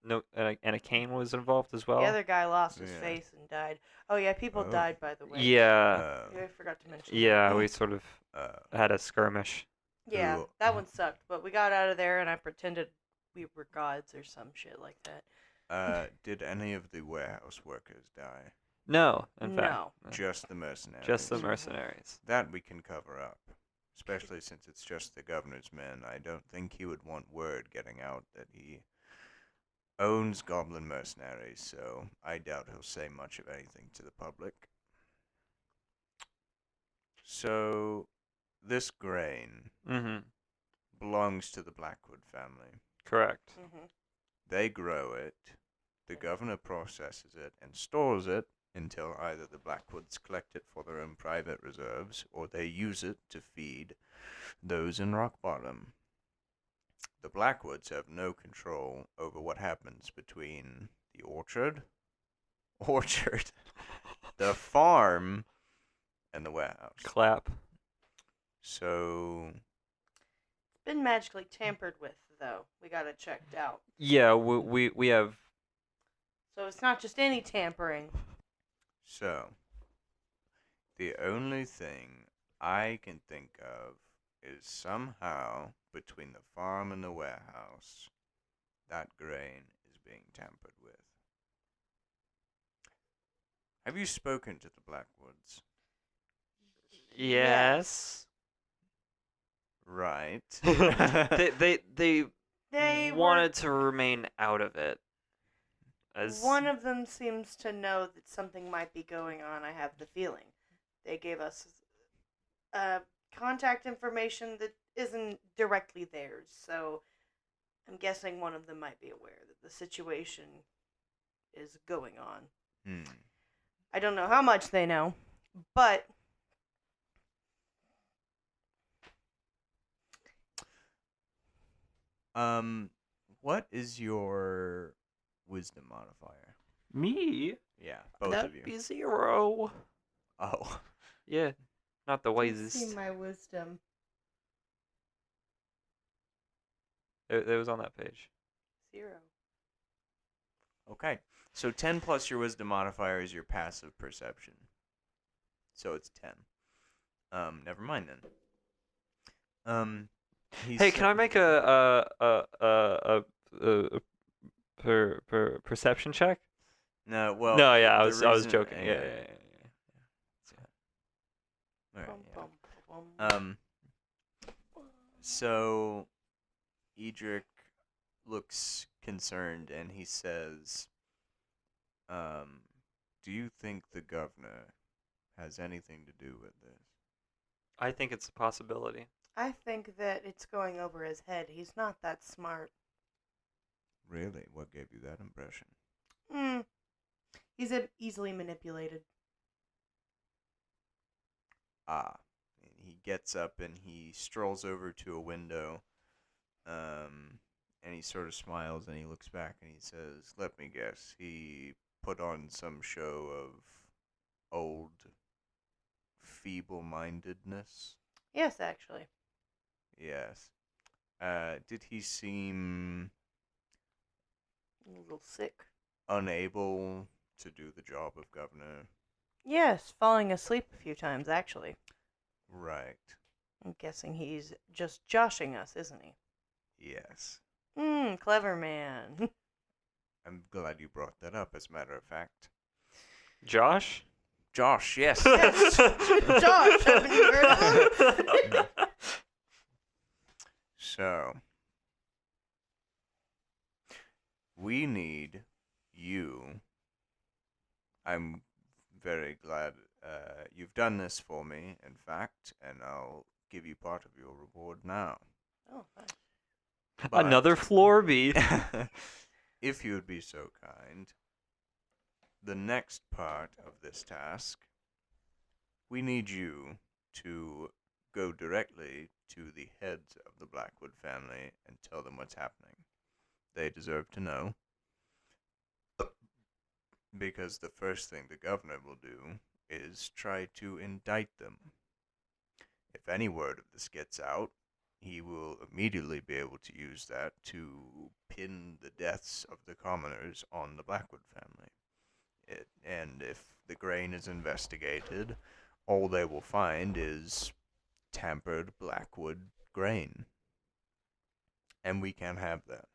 No, and a cane was involved as well. The other guy lost his Yeah. face and died. Oh yeah, people Oh. died by the way. Yeah. I forgot to mention. Yeah. that. We sort of Uh, had a skirmish. Yeah, Who- that one sucked, but we got out of there and I pretended we were gods or some shit like that. did any of the warehouse workers die? No, in fact. No. Just the mercenaries. Just the mercenaries. That we can cover up. Especially since it's just the governor's men. I don't think he would want word getting out that he owns goblin mercenaries, so I doubt he'll say much of anything to the public. So, this grain Mm-hmm. belongs to the Blackwood family. Correct. Mm-hmm. They grow it, the governor processes it, and stores it until either the Blackwoods collect it for their own private reserves, or they use it to feed those in Rock Bottom. The Blackwoods have no control over what happens between the orchard, the farm, and the warehouse. Clap. So, It's been magically tampered with, though. We got it checked out. Yeah, we have. So it's not just any tampering. the only thing I can think of is somehow between the farm and the warehouse, that grain is being tampered with. Have you spoken to the Blackwoods? Yes. Right. they They wanted to remain out of it. As One of them seems to know that something might be going on. I have the feeling. They gave us contact information that isn't directly theirs, so I'm guessing one of them might be aware that the situation is going on. I don't know how much they know, but What is your wisdom modifier? me, Yeah, both that'd of you. be 0. Oh. Yeah, not the let's wisest. see my wisdom. It was on that page. 0. Okay. So 10 plus your wisdom modifier is your passive perception. So it's 10. Never mind then. Hey, can I make a perception check? No, well. No, yeah, I the was reason- joking. Yeah. Alright, Bum, yeah. bum, bum. So Edric looks concerned and he says, do you think the governor has anything to do with this? I think it's a possibility. I think that it's going over his head. He's not that smart. Really? What gave you that impression? He's easily manipulated. Ah. And he gets up and he strolls over to a window, and he sort of smiles and he looks back and he says, let me guess, he put on some show of old feeble-mindedness? Yes, actually. Yes. Did he seem A little sick. unable to do the job of governor? Yes, falling asleep a few times, actually. Right. I'm guessing he's just joshing us, isn't he? Yes. Clever man. I'm glad you brought that up, as a matter of fact. Josh? Josh, yes. Yes. Josh, haven't you heard of him? So, we need you. I'm very glad you've done this for me, in fact, and I'll give you part of your reward now. Oh, nice. But Another floor beat. if you would be so kind, the next part of this task, we need you to go directly to the heads of the Blackwood family and tell them what's happening. They deserve to know. Because the first thing the governor will do is try to indict them. If any word of this gets out, he will immediately be able to use that to pin the deaths of the commoners on the Blackwood family. And if the grain is investigated, all they will find is tampered Blackwood grain. And we can't have that.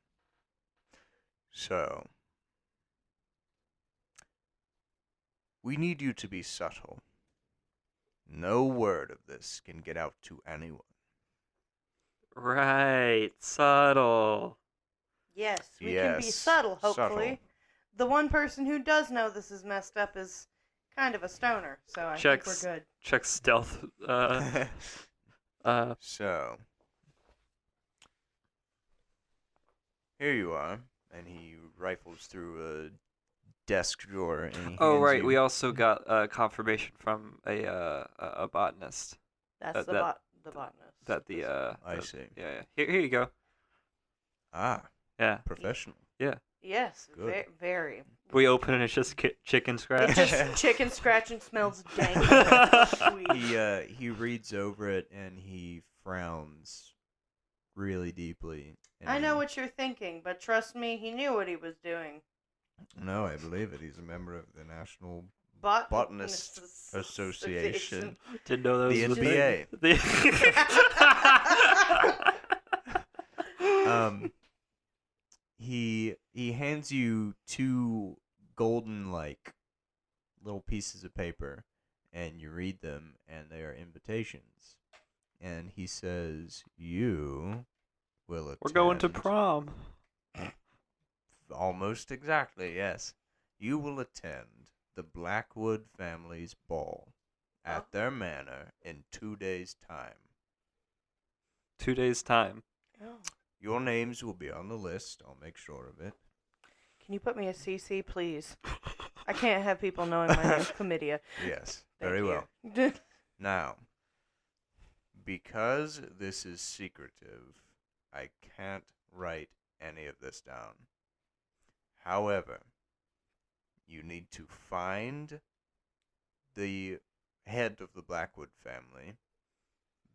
So, we need you to be subtle. No word of this can get out to anyone. Right. Subtle. Yes, we can be subtle, hopefully. subtle. The one person who does know this is messed up is kind of a stoner, so I think Checks. we're good. Check stealth. So, here you are, and he rifles through a desk drawer, and he Oh hands right, you- we also got confirmation from a botanist That's that- the botanist. that the I the- see. Yeah. Here you go. Ah, Yeah. professional. Yes, Good. very. We open and it's just chicken It's scratch. just chicken scratching smells dank. That's so sweet. He reads over it and he frowns really deeply. And I know he- what you're thinking, but trust me, he knew what he was doing. No, I believe it. He's a member of the National Botanist Association. Didn't know that was The a NBA. thing. He hands you two golden like little pieces of paper, and you read them, and they are invitations. And he says, "You will attend." We're going to prom. Almost exactly, yes. You will attend the Blackwood family's ball at their manor in 2 days' time. 2 days time. Oh. Your names will be on the list. I'll make sure of it. Can you put me a CC, please? I can't have people knowing my name's Chlamydia. Yes, Thank very you. well. Now, because this is secretive, I can't write any of this down. However, you need to find the head of the Blackwood family,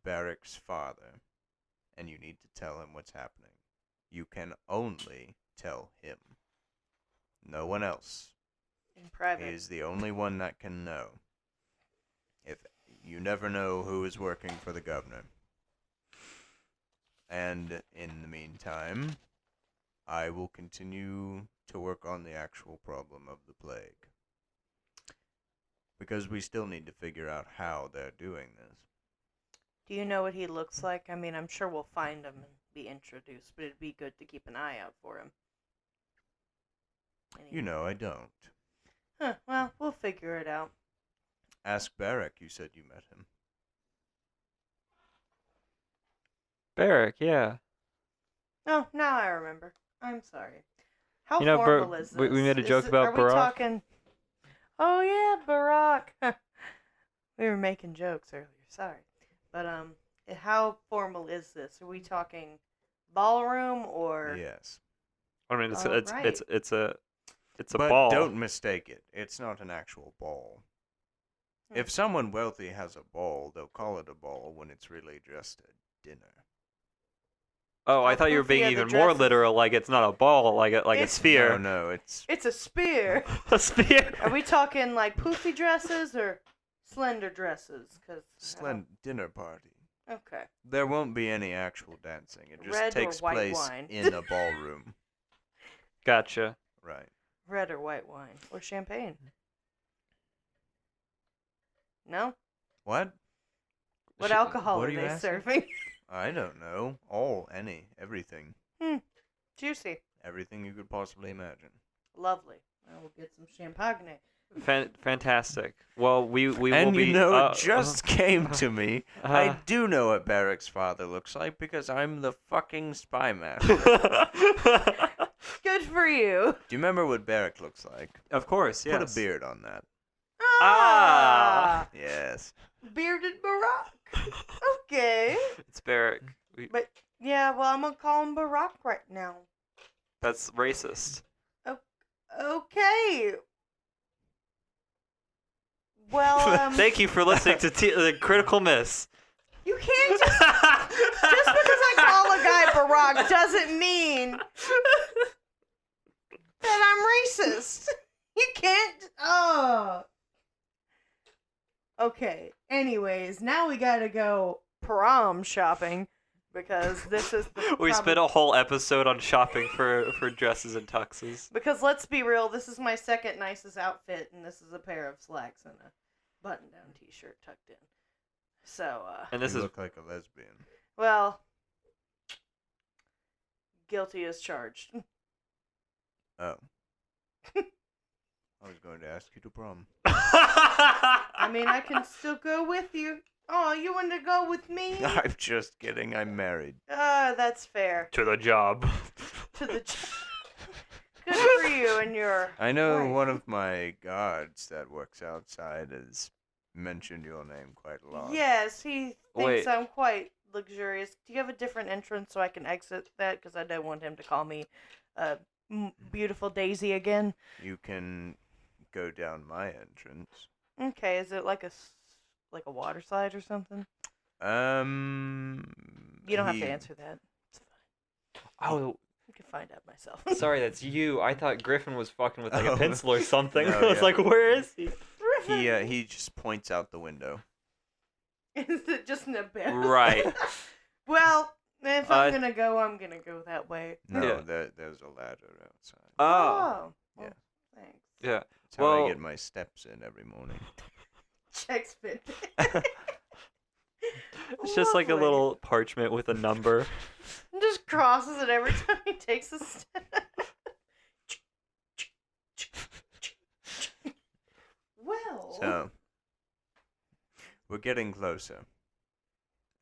Barrick's father, and you need to tell him what's happening. You can only tell him. No one else. In private. He is the only one that can know. If you never know who is working for the governor. And in the meantime, I will continue to work on the actual problem of the plague. Because we still need to figure out how they're doing this. Do you know what he looks like? I mean, I'm sure we'll find him and be introduced, but it'd be good to keep an eye out for him. You know, I don't. Huh, well, we'll figure it out. Ask Barrick, you said you met him. Barrick, yeah. Oh, now I remember. I'm sorry. How You know, formal is this? we made a joke about Are we Barack. talking... Oh, yeah, Barack. We were making jokes earlier. Sorry. But, how formal is this? Are we talking ballroom or... Yes. I mean, it's Oh, it's right. it's a But ball. don't mistake it. It's not an actual ball. Hmm. If someone wealthy has a ball, they'll call it a ball when it's really just a dinner. Oh, I How thought you were goofy being are the even more dresses? literal. Like it's not a ball, like a It's- sphere. No, it's It's a spear. A sphere. Are we talking, like, poofy dresses or slender dresses? Cause dinner party. Okay. There won't be any actual dancing. It just Red or takes white place wine? in a ballroom. Gotcha. Right. Red or white wine. Or champagne. No? What? What Sh- alcohol what are are you they asking? serving? I don't know. Everything. Juicy. Everything you could possibly imagine. Lovely. I will get some champagne. Fantastic. Well, we will And be. you know, it just came to me. uh, I do know what Barrick's father looks like because I'm the fucking spy master. Good for you. Do you remember what Barrick looks like? Of course, yes. Put a beard on that. Ah. Yes. Bearded Barack. Okay. It's Barrick. But, yeah, well, I'm going to call him Barack right now. That's racist. Okay. Well, Thank you for listening to the Critical Miss. you can't just because I call a guy Barack doesn't mean that I'm racist. You can't. Oh. Okay. Anyways, now we gotta go prom shopping because this is the. We spent a whole episode on shopping for dresses and tuxes. Because let's be real, this is my second nicest outfit, and this is a pair of slacks and a button-down T-shirt tucked in. So, And this you is look like a lesbian. well, guilty as charged. Oh. I was going to ask you to prom. I mean, I can still go with you. Oh, you want to go with me? I'm just kidding. I'm married. That's fair. To the job. To the good for you and your I know wife. one of my guards that works outside has mentioned your name quite a lot. Yes, he Wait. thinks I'm quite luxurious. Do you have a different entrance so I can exit that? Because I don't want him to call me beautiful Daisy again. You can go down my entrance. Okay, is it like a water slide or something? You don't have to answer that. It's fine. Oh, I can find out myself. sorry, that's you. I thought Griffin was fucking with like Oh. a pencil or something. No, I was yeah. like, where is he? He just points out the window. Is it just an abyss? Right. Well, if I'm Uh, gonna go that way. No, Yeah. there's a ladder outside. Oh. Well, Yeah. thanks. Yeah. That's how Well- I get my steps in every morning. Checks fit. It's just like a Lovely. little parchment with a number. Just crosses it every time he takes a step. Well. So, we're getting closer.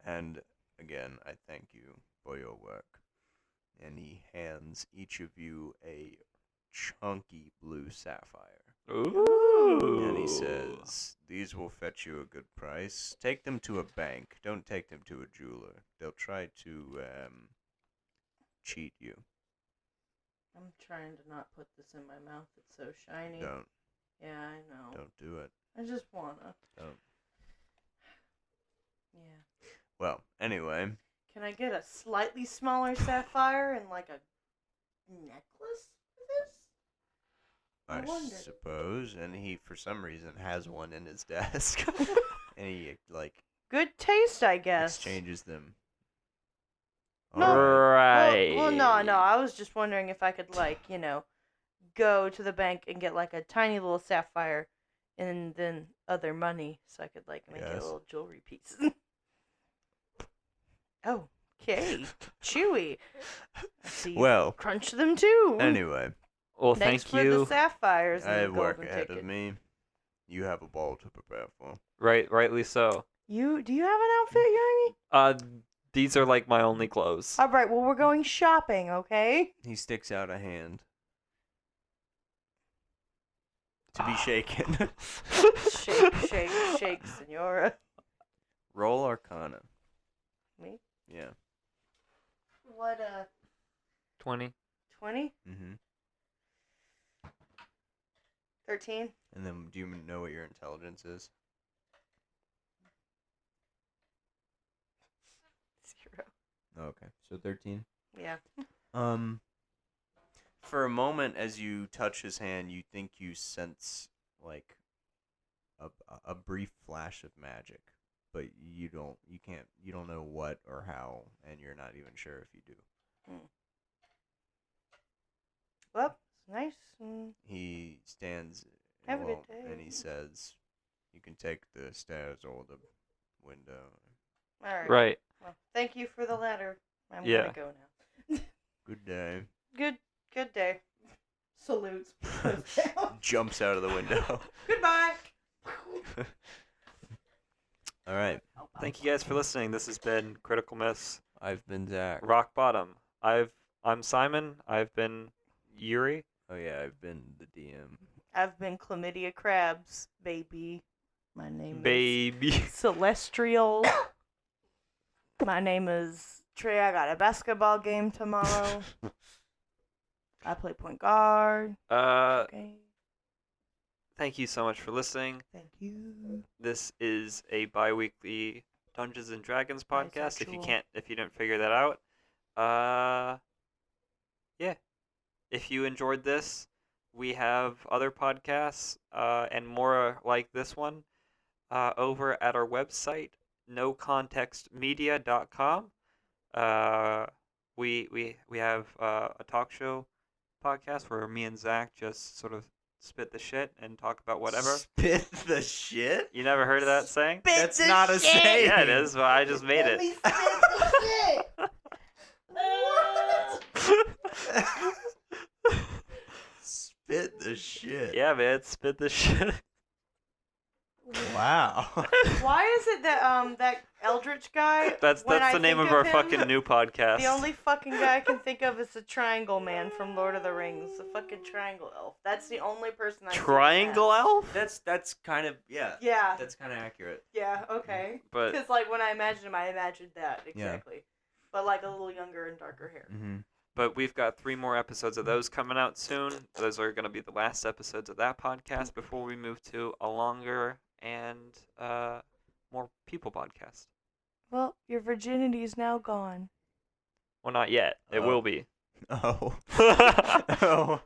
And again, I thank you for your work. And he hands each of you a chunky blue sapphire. Ooh. And he says, "These will fetch you a good price. Take them to a bank. Don't take them to a jeweler. They'll try to cheat you. I'm trying to not put this in my mouth. It's so shiny. Don't Yeah, I know. don't do it. I just wanna. Don't." Yeah. Well, anyway, Can I get a slightly smaller sapphire and like a necklace for this? I I wonder. suppose. And he, for some reason, has one in his desk, and he Good taste, I guess. exchanges them. No. All right. Right. Well, no. I was just wondering if I could, go to the bank and get like a tiny little sapphire, and then other money, so I could make it Yes. a little jewelry piece. Oh, okay, chewy. I see you Well, crunch them too. anyway, Well, Thanks thank for you. the sapphires and I the have work golden ahead ticket. of me. You have a ball to prepare for. Rightly so. Do you have an outfit, Jeremy? These are like my only clothes. All right. Well, we're going shopping, okay? He sticks out a hand to be shaken. Shake, senora. Roll Arcana. Me? Yeah. What? 20. 20? Mm-hmm. 13? And then, do you know what your intelligence is? 0. Oh, okay, so 13. Yeah. For a moment, as you touch his hand, you think you sense like a brief flash of magic, but you don't know what or how, and you're not even sure if you do. Well, it's nice. And He stands Have a good and day. he says, "You can take the stairs or the window." all right. Right. Well, thank you for the letter. I'm Yeah. gonna go now. Good day. Good day. Salutes. Goes down. Jumps out of the window. Goodbye. All right. Thank you guys for listening. This has been Critical Miss I've been Zach. Rock Bottom. I'm Simon. I've been Yuri. Oh yeah, I've been the DM. I've been Chlamydia Crabs, baby. My name Baby. is Celestial. My name is Trey. I got a basketball game tomorrow. I play point guard. Okay. Thank you so much for listeing. Thank you. This is a bi-weekly Dungeons and Dragons podcast. Bisexual. If you didn't figure that out, yeah. If you enjoyed this, we have other podcasts and more like this one over at our website, nocontextmedia.com. We have a talk show podcast where me and Zach just sort of spit the shit and talk about whatever. Spit the shit? You never heard of that saying? That's not a saying. Yeah, it is. But I just made it. Let me spit the shit. What? Spit the shit. Yeah, man, spit the shit. Wow. Why is it that that Eldritch guy? That's when I the name think of our him, fucking new podcast. The only fucking guy I can think of is the Triangle Man from Lord of the Rings, the fucking Triangle Elf. That's the only person I. Triangle Elf. That's kind of yeah. Yeah. That's kind of accurate. Yeah. Okay. But Because like when I imagined him, I imagined that exactly, but like a little younger and darker hair. Mm-hmm. But we've got 3 more episodes of those coming out soon. Those are going to be the last episodes of that podcast before we move to a longer and more people podcast. Well, your virginity is now gone. Well, not yet. It Oh. will be. Oh. Oh.